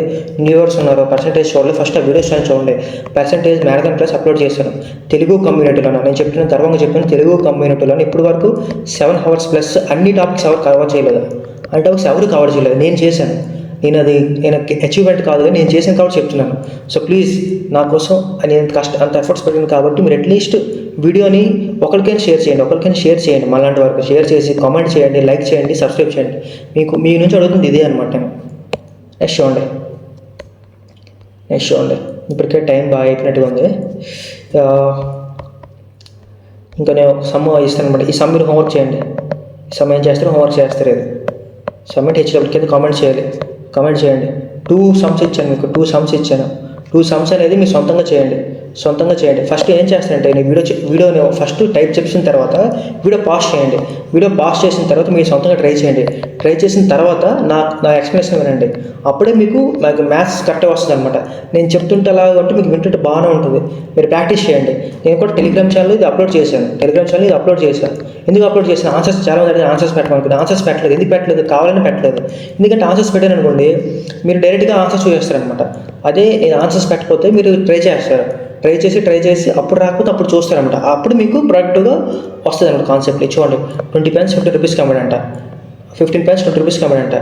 న్యూవర్స్ ఉన్నారో పర్సెంటేజ్ చూడలేదు ఫస్ట్ ఆ వీడియోస్ చూడండి. పర్సెంటేజ్ మ్యారథాన్ క్లాస్ అప్లోడ్ చేశాను తెలుగు కమ్యూనిటీలోనే. నేను చెప్తున్నాను గర్వంగా చెప్తాను, తెలుగు కమ్యూనిటీలోనే ఇప్పటి వరకు 7 hours ప్లస్ అన్ని టాపిక్స్ ఎవరు కవర్ చేయలేదు. అంటే ఎవరు కవర్ చేయలేదు, నేను చేశాను. నేను అచీవ్మెంట్ కాదు కానీ నేను చేసాను కాబట్టి చెప్తున్నాను. సో ప్లీజ్ నా కోసం నేను అంత ఎఫర్ట్స్ పెట్టాను కాబట్టి మీరు అట్లీస్ట్ వీడియోని ఒకరికైనా షేర్ చేయండి. మళ్ళంటి వరకు షేర్ చేసి కామెంట్ చేయండి, లైక్ చేయండి, సబ్స్క్రైబ్ చేయండి. మీ నుంచి అడుగుతుంది ఇదే అనమాట. నెక్స్ట్ చూడండి. ఇప్పటికే టైం బాగా అయిపోయినట్టుగా ఉంది. ఇంకా నేను సమ్ ఇస్తాను అనమాట. ఈ సమ్ మీరు హోంవర్క్ చేయండి. ఈ సమ్ ఏం చేస్తారు, హోంవర్క్ చేస్తారు. ఇది సబ్మిట్ ఇచ్చినప్పుడు కింద కామెంట్ చేయండి. 2 sums ఇచ్చాను మీకు. 2 sums అనేది మీరు సొంతంగా చేయండి. సొంతంగా చేయండి. ఫస్ట్ ఏం చేస్తారంటే నేను వీడియోని ఫస్ట్ టైప్ చేసిన తర్వాత వీడియో పాస్ చేయండి. వీడియో పాస్ చేసిన తర్వాత మీరు సొంతంగా ట్రై చేయండి. ట్రై చేసిన తర్వాత నా ఎక్స్ప్లెనేషన్ వినండి. అప్పుడే మీకు మ్యాథ్స్ కరెక్ట్గా వస్తుంది అనమాట. నేను చెప్తుంటే అలా అంటే మీకు వింటుంటే బాగానే ఉంటుంది. మీరు ప్రాక్టీస్ చేయండి. నేను కూడా టెలిగ్రామ్ ఛానల్ ఇది అప్లోడ్ చేశాను. ఎందుకు అప్లోడ్ చేశాను? ఆన్సర్స్ చాలా మంది ఆన్సర్స్ పెట్టమనుకుంది. ఆన్సర్స్ పెట్టలేదు. ఎందుకు పెట్టలేదు? కావాలని పెట్టలేదు. ఎందుకంటే ఆన్సర్స్ పెట్టాను అనుకోండి, మీరు డైరెక్ట్గా ఆన్సర్స్ చూసేస్తారనమాట. అదే నేను ఆన్సర్స్ పెట్టకపోతే మీరు ట్రై చేసి అప్పుడు రాకపోతే అప్పుడు చూస్తారనమాట. అప్పుడు మీకు ప్రొడక్ట్గా వస్తుంది అనమాట కాన్సెప్ట్. చూడండి, 20 pens 50 rupees కమ్మాడంట, 15 pens 20 rupees కమ్మాడంట.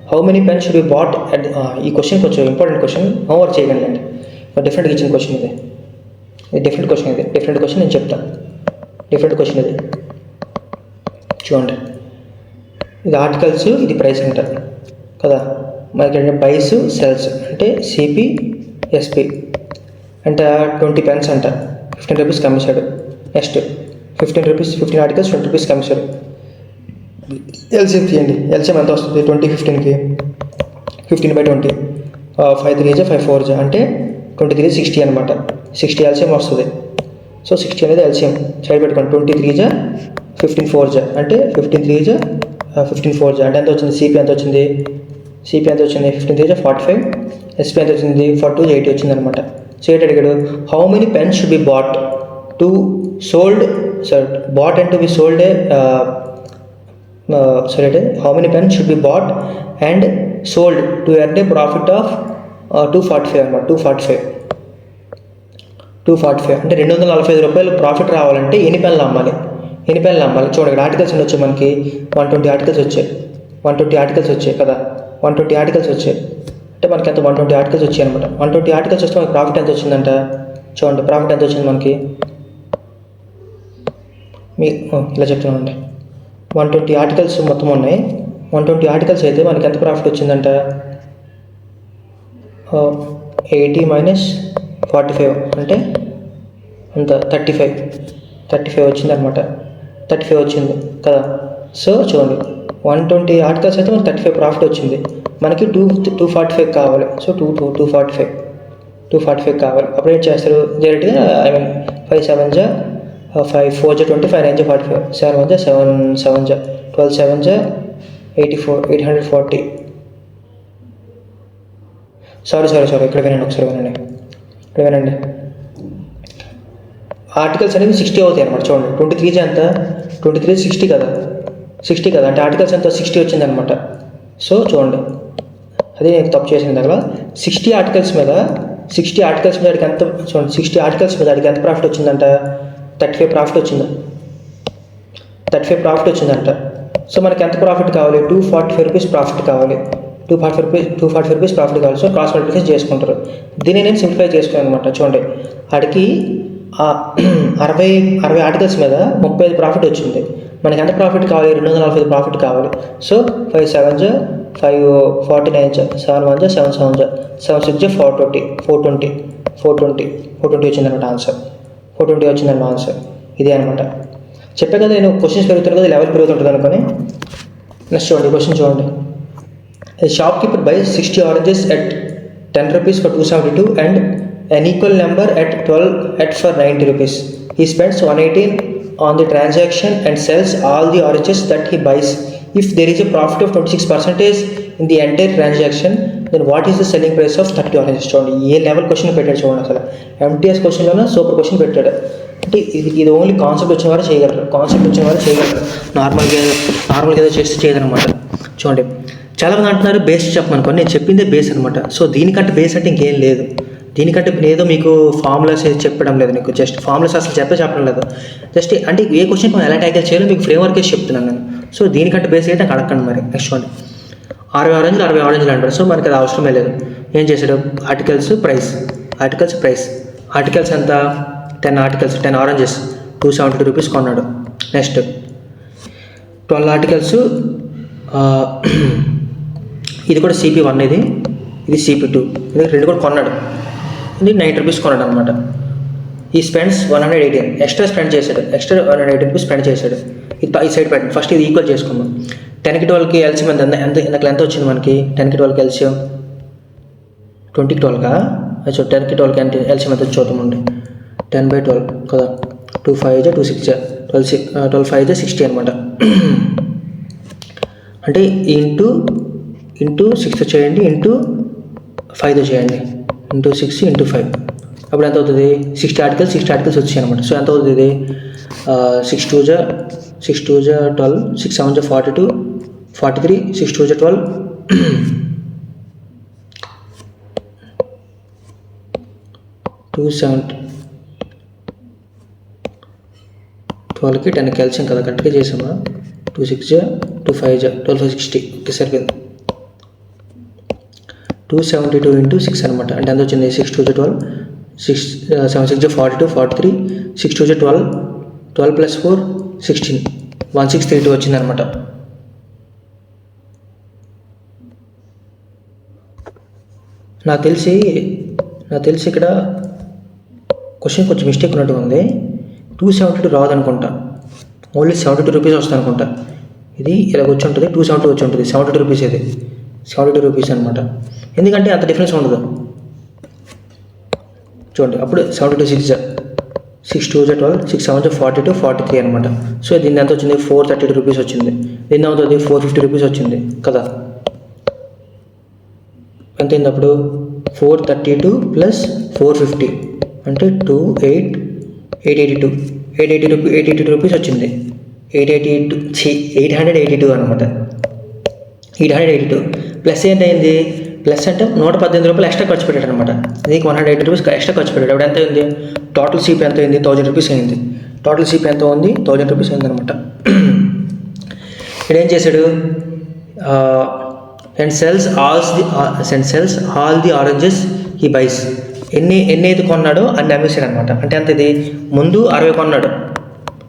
How many pens should be bought at ఈ క్వశ్చన్ కొంచెం ఇంపార్టెంట్ క్వశ్చన్, హోంవర్క్ చేయగలండి. డిఫరెంట్గా ఇచ్చిన క్వశ్చన్ ఇది డిఫరెంట్ క్వశ్చన్ నేను చెప్తాను. డిఫరెంట్ క్వశ్చన్ ఇది చూడండి. ఇది ఆర్టికల్స్, ఇది ప్రైస్ అంటారు కదా. మనకి బైస్ సెల్స్ అంటే సిపి ఎస్పి అంటే 20 pens అంట, 15 rupees కమ్మేశాడు. నెక్స్ట్ 15 ఆర్టికల్స్ 20 rupees కమ్మేశాడు. ఎల్సిఎం తీయండి. ఎల్సిఎం ఎంత వస్తుంది? 20 15కి 15/20 5 3 5 4 అంటే 23 60 అనమాట. 60 ఎల్సిఎం వస్తుంది. సో 60 అనేది ఎల్సిఎం సైడ్ పెట్టుకోండి. 23 15 4 అంటే 15 3 15 4 అంటే ఎంత వచ్చింది? సిపి ఎంత వచ్చింది? 15 3 45, ఎస్పి ఎంత వచ్చింది? 42 80 వచ్చింది అనమాట. సో ఏంటి అడిగాడు? How many pens should be bought to sold bought and to be sold how many pens should be bought and sold to earn a profit of 245 అనమాట. 245 అంటే 245 రూపాయలు ప్రాఫిట్ రావాలంటే ఎన్ని పెన్లు అమ్మాలి? చూడండి, ఇక్కడ ఆర్టికల్స్ వచ్చాయి మనకి 120 ఆర్టికల్స్ వచ్చాయి. 120 ఆర్టికల్స్ వచ్చాయి కదా. 120 ఆర్టికల్స్ వచ్చాయి అంటే మనకి ఎంత? 120 ఆర్టికల్స్ వచ్చాయి అనమాట. 120 ఆర్టికల్స్ వస్తే మనకి ప్రాఫిట్ ఎంత వచ్చిందంట? చూడండి, ప్రాఫిట్ ఎంత వచ్చింది మనకి? ఇలా చెప్తున్నానండి. 120 ఆర్టికల్స్ మొత్తం ఉన్నాయి. 120 ఆర్టికల్స్ అయితే మనకి ఎంత ప్రాఫిట్ వచ్చిందంట? 80 - 45 అంటే అంత 35 వచ్చింది అనమాట. 35 వచ్చింది కదా. సో చూడండి, 120 ఆర్టికల్స్ అయితే మనకి 35 ప్రాఫిట్ వచ్చింది. మనకి 245 కావాలి. సో 245 కావాలి. అప్పుడు ఏం చేస్తారు? డైరెక్ట్గా 5 7 5 4 20 5 9 45 7 1 7 7 12 7 84 840. సారీ ఇక్కడ వినండి, ఒకసారి వినండి. ఆర్టికల్స్ అనేవి 60 అవుతాయి అనమాట. చూడండి, 23 ఎంత? 23 60 కదా. అంటే ఆర్టికల్స్ ఎంత? 60 వచ్చింది అనమాట. సో చూడండి, అదే నేను తప్పు చేసిన దగ్గర 60 ఆర్టికల్స్ మీద అడిగి ఎంత? చూడండి, 60 ఆర్టికల్స్ మీద అడిగి ఎంత ప్రాఫిట్ వచ్చిందంట? 35 ప్రాఫిట్ వచ్చిందంట. సో మనకి ఎంత ప్రాఫిట్ కావాలి? 245 రూపీస్ ప్రాఫిట్ కావాలి. 245 రూపీస్ ప్రాఫిట్ కావాలి. సో క్రాస్ మల్టిప్లికేషన్ చేసుకుంటారు. దీన్ని నేను సింప్లిఫై చేసుకున్నాను అనమాట. చూడండి, అడిగి 60 ఆర్టికల్స్ మీద 35 ప్రాఫిట్ వచ్చింది. మనకి ఎంత ప్రాఫిట్ కావాలి? 245 ప్రాఫిట్ కావాలి. సో 5 7 5 49 7 1 7 7 7 6 420 వచ్చిందన్నమాట ఆన్సర్. 420 వచ్చిందన్నమాట ఆన్సర్. ఇదే అనమాట. చెప్పే కదా నేను క్వశ్చన్స్ పెరుగుతాను కదా, లెవెల్ పెరుగుతుంటుంది అనుకొని. నెక్స్ట్ చూడండి, క్వశ్చన్ చూడండి. Shop keeper by 60 oranges at 10 rupees for 272 and an equal number at 12 for 90 rupees. He spends 118 on the transaction and sells all the oranges that he buys. If there is a profit of 26% in the entire transaction, then what is the selling price of 30 oranges? చూడండి, ఏ level question పెట్టాడు చూడండి. అసలు MTS క్వశ్చన్లోనే super question పెట్టాడు. అంటే ఇది only concept వచ్చిన వారు చేయగలరు. నార్మల్గా ఏదో చేస్తే చేయదనమాట. చూడండి, చాలామంది అంటున్నారు బేస్ చెప్పమనుకోండి. నేను చెప్పిందే బేస్ అనమాట. సో దీనికంటే బేస్ అంటే ఇంకేం లేదు. దీనికంటే ఏదో మీకు ఫార్ములాస్ చెప్పడం లేదు. నీకు జస్ట్ ఫార్ములాస్ అసలు చెప్పడం లేదు. జస్ట్ అంటే ఏ క్వశ్చన్ మనం ఎలా ట్యాకిల్ చేయాలో మీకు ఫ్రేమ్వర్క్ వేసి చెప్తున్నాను నేను. సో దీనికంటే బేస్ అయితే నాకు అడగండి మరి. నెక్స్ట్ చూడండి, 60 ఆరెంజ్లు అంటారు. సో మనకి అది అవసరమే లేదు. ఏం చేశాడు? Articles price. ఆర్టికల్స్ ఎంత? 10 ఆర్టికల్స్ 10 ఆరెంజెస్ 272 రూపీస్ కొన్నాడు. నెక్స్ట్ 12 ఆర్టికల్స్, ఇది కూడా CP1, ఇది CP2, ఇది రెండు కూడా కొన్నాడు. ఇది 90 రూపీస్ కొన్నాడు అనమాట. ఈ స్పెండ్స్ 118 ఎక్స్ట్రా స్పెండ్ చేశాడు. 118 రూపీస్ స్పెండ్ చేశాడు. ఇది ఈ సైడ్ పెట్టండి. ఫస్ట్ ఇది ఈక్వల్ చేసుకుందాం. 10కి 12కి ఎల్సిఎం ఎంత వచ్చింది మనకి? 10కి 12కి ఎల్సిఎం 20కి 12కా? 10కి 12కి ఎంత ఎల్సిఎం ఎంత చూద్దామండి. 10/12 కదా. 2 5 2 6 12 5 60 అనమాట. అంటే ఇంటూ 6 చేయండి, ఇంటూ 5 చేయండి, ఇంటూ 6 ఇంటూ 5. అప్పుడు ఎంత అవుతుంది? 60 ఆర్టికల్స్ వచ్చాయి అనమాట. సో ఎంత అవుతుంది ఇది? 6 2 12, 6 7 42, 43, 6 2 12, 270, 12కి 10 క్యాల్సియం కదా, కరెక్ట్గా చేసామా? 2 6 2 5 12 60. ఓకే, సరిపోయింది. 272 ఇంటూ 6 అనమాట. అంటే ఎంత వచ్చింది? 6 2 12, 6 7 6 42, 43, 6 2 12, 12 + 4 16, 1632 వచ్చింది అనమాట. నాకు తెలిసి ఇక్కడ క్వశ్చన్ కొంచెం మిస్టేక్ ఉన్నట్టు ఉంది. 272 రాదనుకుంటా, ఓన్లీ 72 రూపీస్ వస్తుంది అనుకుంటా. ఇది ఇలా వచ్చి ఉంటుంది, 272 వచ్చి ఉంటుంది, 72 రూపీస్. ఇది 72 రూపీస్ అనమాట. ఎందుకంటే అంత డిఫరెన్స్ ఉండదు చూడండి. అప్పుడు 72 6 2 12, 6 7 42, 43 అనమాట. సో దీన్ని ఎంత వచ్చింది? 432 రూపీస్ వచ్చింది. దీన్ని అవుతుంది 450 రూపీస్ వచ్చింది కదా. ఎంత అయింది అప్పుడు? 432 + 450 అంటే 882 రూపీస్ వచ్చింది. 882 అనమాట. 882 ప్లస్ ఏంటైంది? ప్లస్ అంటే 118 రూపాయలు ఎక్స్ట్రా ఖర్చు పెట్టాడు అనమాట. దీనికి 180 రూపీస్ ఎక్స్ట్రా ఖర్చు పెట్టాడు. అప్పుడు ఎంత అయింది? టోటల్ సిపి ఎంత అయింది? 1000 రూపీస్ అయింది. టోటల్ సిపి ఎంత ఉంది? 1000 రూపీస్ అయింది అనమాట. ఇక్కడ ఏం చేశాడు? And sells all the oranges he buys. ఎన్ని అయితే కొన్నాడో అన్ని అమ్మేశాడు అనమాట. అంటే ఎంత ఇది? ముందు 60 కొన్నాడు,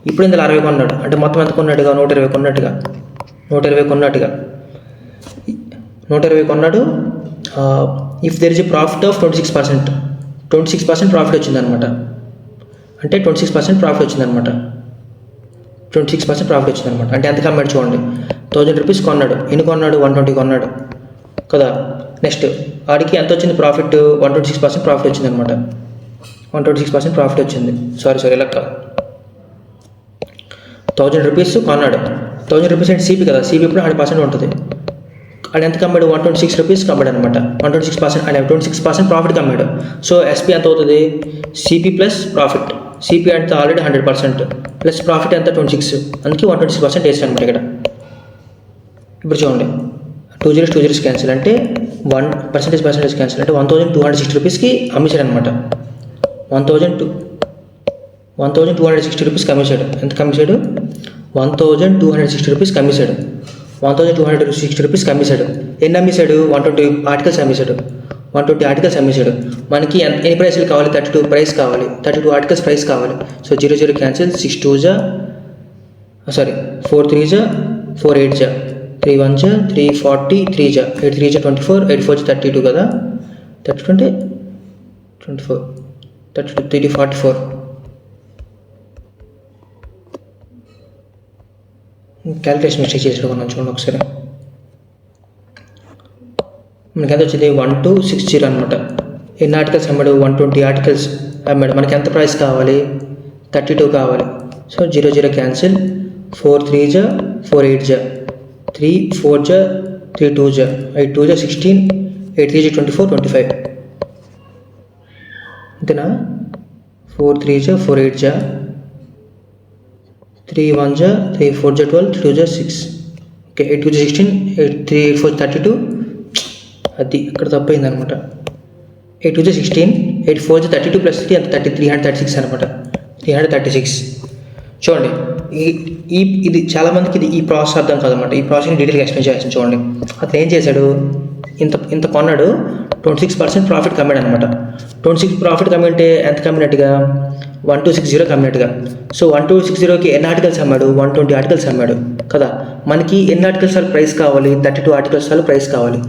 ఇప్పుడు ఇందులో 60 కొన్నాడు. అంటే మొత్తం ఎంత కొన్నాడుగా? 120 కొన్నట్టుగా. 120 కొన్నాడు. If there is a profit of 26% profit వచ్చిందనమాట. అంటే 26% ప్రాఫిట్ వచ్చిందనమాట. 26% ప్రాఫిట్ వచ్చిందనమాట. అంటే ఎంత కమ్మాడు చూడండి. 1000 రూపీస్ కొన్నాడు. ఎన్ని కొన్నాడు? 120 కొన్నాడు కదా. నెక్స్ట్ వాడికి ఎంత వచ్చింది ప్రాఫిట్? 126% ప్రాఫిట్ వచ్చిందనమాట. 126% ప్రాఫిట్ వచ్చింది. సారీ లెక్క 1000 రూపీస్ కొన్నాడు. 1000 రూపీస్ అంటే సిపి కదా, సిపి ఇప్పుడు 100% ఉంటుంది. అది ఎంత కమ్మాడు? 126 రూపీస్ కమ్మాడు అనమాట. 126% అంటే 26% ప్రాఫిట్ కమ్మాడు. సో ఎస్పీ ఎంత అవుతుంది? CP plus profit. సిపి అంటే ఆల్రెడీ 100% ప్లస్ ప్రాఫిట్ ఎంత? 26. అందుకే 126% వేసాను అనమాట ఇక్కడ. ఇప్పుడు చూడండి, 2 zeros క్యాన్సిల్ అంటే 1% క్యాన్సిల్ అంటే 1260 రూపీస్కి అమ్మేశాడు అనమాట. 1260 రూపీస్కి అమ్మేశాడు. ఎంత కమ్మేశాడు? 1260 రూపీస్కి అమ్మేశాడు. 1260 రూపీస్కి అమ్మేశాడు. ఎన్ని అమ్మేశాడు? 120 ఆర్టికల్స్ అమ్మేశాడు. 120 ఆర్టికల్స్ అమ్మేశాడు. మనకి ఎన్ని ప్రైస్లు కావాలి? 32 ప్రైస్ కావాలి, 32 ఆర్టికల్స్ ప్రైస్ కావాలి. So 0 cancel. 6 2 4 3 4 8 3 1 3 40 3 8 3 24 8 4 32 కదా. 32 24 32 3 44. క్యాలిక్యులేషన్ మిస్టేక్ చేసాడు మనం చూడండి ఒకసారి. మనకి ఎంత వచ్చింది? 1260 అనమాట. ఎన్ని ఆర్టికల్స్ అమ్మాడు? 120 ఆర్టికల్స్ అమ్మాడు. మనకి ఎంత ప్రైస్ కావాలి? 32 కావాలి. So 0 cancel. 4 3 4 8 3 4 3 2 8 2 16 8 3 24 25 అంతేనా? 4 3 4 8 3 1 3 4 12 3 2 6. ఓకే, 8 2 16 8 3 8 4 32. అది అక్కడ తప్పైంది అనమాట. 8 2 16 8 4 32 ప్లస్ 3 అంత 336 అనమాట. 336. చూడండి, ఇది చాలామందికి ఈ ప్రాసెస్ అర్థం కాదన్నమాట. ఈ ప్రాసెస్ని డీటెయిల్గా ఎక్స్ప్లెయిన్ చేయాల్సింది. చూడండి, అతను ఏం చేశాడు? ఇంత కొన్నాడు, 26% ప్రాఫిట్ కమ్మాడు అనమాట. 26 ప్రాఫిట్ కమ్మింటే ఎంత కమ్మినట్టుగా? 1260 కమ్మినట్టుగా. సో 1260కి ఎన్ని ఆర్టికల్స్ అమ్మాడు? 120 ఆర్టికల్స్ అమ్మాడు కదా. మనకి ఎన్ని ఆర్టికల్స్ ప్రైస్ కావాలి? 32 ఆర్టికల్స్ ప్రైస్ కావాలి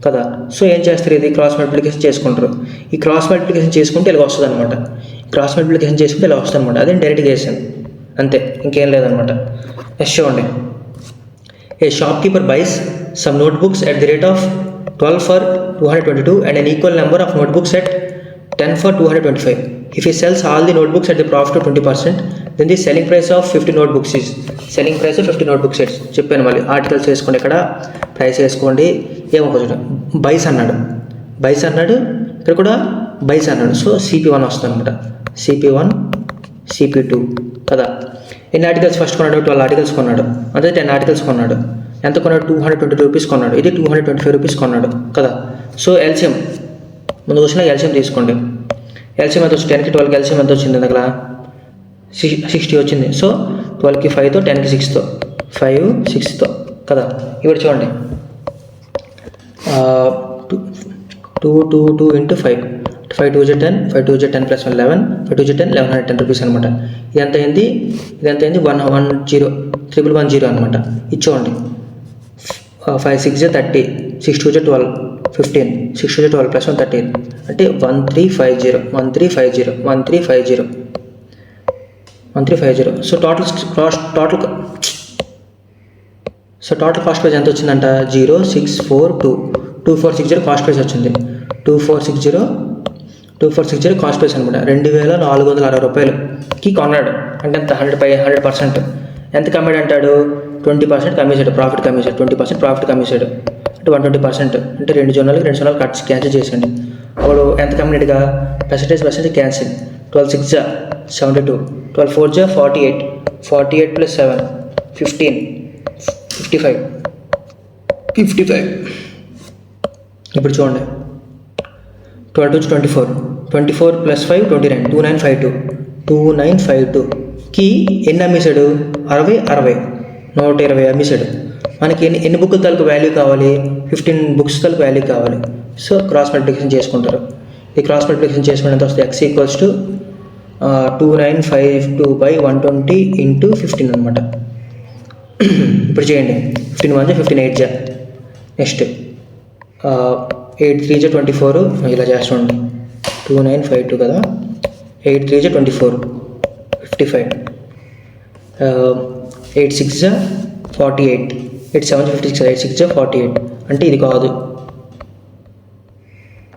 కదా. సో ఏం చేస్తారు? ఇది క్రాస్ మల్టిప్లికేషన్ చేసుకుంటారు. ఈ క్రాస్ మల్టిప్లికేషన్ చేసుకుంటే ఇలా వస్తుంది అనమాట. క్రాస్ మల్టిప్లికేషన్ చేసుకుంటే ఇలా వస్తుంది అనమాట. అదే డైరెక్ట్గా చేసాను అంతే, ఇంకేం లేదనమాట. నెక్స్ట్ చూడండి, a shopkeeper buys some notebooks at the rate of 12 for 222 and an equal number of notebooks at 10 for 225. If he sells all the notebooks at the profit of 20%, then the selling price of 50 notebooks is selling price of 50 notebook sets. చెప్పాను మళ్ళీ articles వేసుకోండి, ఇక్కడ price వేసుకోండి. ఏమో కొంచెం buys అన్నాడు, ఇక్కడ కూడా బైస్ అన్నాడు. సో CP1 వస్తుంది అనమాట. CP1 CP2 కదా. ఎన్ని ఆర్టికల్స్ ఫస్ట్ కొన్నాడు? 12 ఆర్టికల్స్ కొన్నాడు. అంటే 10 ఆర్టికల్స్ కొన్నాడు. ఎంత కొన్నాడు? 222 రూపీస్ కొన్నాడు. ఇది 225 రూపీస్ కొన్నాడు కదా. సో ఎల్సిఎం ముందు వచ్చిన ఎల్సిఎం తీసుకోండి. ఎల్సిఎం ఎంత వచ్చింది? 10కి 12కి ఎల్సిఎం ఎంత వచ్చింది? దగ్గర 60 వచ్చింది. సో 12కి 5తో, 10కి 6తో, 5 6తో కదా. ఇప్పుడు చూడండి 2 into 5, 5 2 is 10, 5 2 is 10 plus 1 11, 5 2 is 10, 1110 rupees అనమాట. ఇది ఎంత అయింది? 110 అనమాట. ఇచ్చేయండి. 5 6 is 30, 6 2 is 12, 15, 6 2 is 12 plus 1 13, అంటే 1350. సో టోటల్ కాస్ట్ ప్రైస్ ఎంత వచ్చిందంట? 0642 కాస్ట్ ప్రైస్ వచ్చింది. 2460 కాస్ట్ ప్రైస్ అనమాట. 2460 రూపాయలకి కొన్నాడు. అంటే ఎంత? 100%. ఎంత కమ్మాడు అంటాడు? 20% కమ్మేశాడు. ప్రాఫిట్ కమ్మేశాడు. 20% ప్రాఫిట్ కమ్మేశాడు అంటే 120%. అంటే 2 జోనాలకి 2 జోనాలు కట్స్ క్యాన్సిల్ చేసేయండి. అప్పుడు ఎంత కమ్మినట్టుగా? Percentage cancel. 12 6 72, 12 4 48, 48 plus 7 15, 55. ఇప్పుడు చూడండి 12 2 24, 24 plus 5 29, 2952కి ఎన్ని అమ్మేశాడు? 60 120 అమ్మేశాడు. మనకి ఎన్ని బుక్కుల తాలూకు వాల్యూ కావాలి? 15 బుక్స్ తాలూకు వాల్యూ కావాలి. సో క్రాస్ మల్టిప్లికేషన్ చేసుకుంటారు. ఈ క్రాస్ మల్టిప్లికేషన్ చేసుకుని ఎంత వస్తుంది? X ఈక్వల్స్ టు 2952/120 into 15 అనమాట. ఇప్పుడు చేయండి. 15 1 15 8 నెక్స్ట్ 8 3 24, ఇలా చేస్తుండండి. 2952 కదా. 8 3 24, 55, 8 6 48, 8 7 56, 8 6 48. అంటే ఇది కాదు.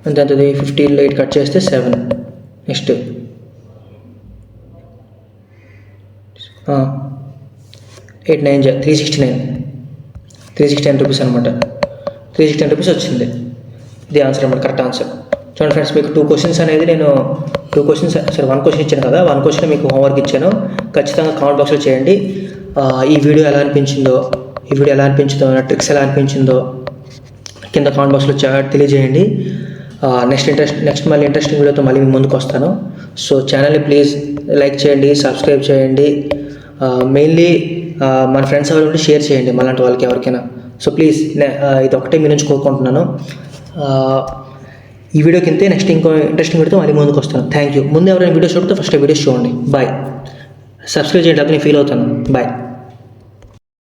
అంత ఎంతది? 50 8 కట్ చేస్తే 7. నెక్స్ట్ 8 9 369 రూపీస్ అనమాట. 369 రూపీస్ వచ్చింది. ఇది ఆన్సర్ అనమాట, కరెక్ట్ ఆన్సర్. చూడండి ఫ్రెండ్స్, మీకు 2 క్వశ్చన్స్ అనేది నేను 1 క్వశ్చన్ ఇచ్చాను కదా. 1 క్వశ్చన్ మీకు హోంవర్క్ ఇచ్చాను. ఖచ్చితంగా కామెంట్ బాక్స్లో చేయండి. ఈ వీడియో ఎలా అనిపించిందో, నా ట్రిక్స్ ఎలా అనిపించిందో కింద కామెంట్ బాక్స్లో తెలియజేయండి. నెక్స్ట్ మళ్ళీ ఇంట్రెస్టింగ్ వీడియోతో మళ్ళీ మీ ముందుకు వస్తాను. సో ఛానల్ని ప్లీజ్ లైక్ చేయండి, సబ్స్క్రైబ్ చేయండి. మెయిన్లీ మన ఫ్రెండ్స్ ఎవరు ఉంటే షేర్ చేయండి మళ్ళంటి వాళ్ళకి ఎవరికైనా. సో ప్లీజ్ ఇది ఒకటే మీ నుంచి కోరుకుంటున్నాను. ఈ వీడియోకి ఇంతే. నెక్స్ట్ ఇంకో ఇంట్రెస్టింగ్ వీడియోతో మళ్ళీ ముందుకు వస్తాను. Thank you. ముందు ఎవరైనా వీడియోస్ చూడితే ఫస్ట్ వీడియోస్ చూడండి. బాయ్. సబ్స్క్రైబ్ చేయండి, అతను ఫీల్ అవుతాను. బాయ్.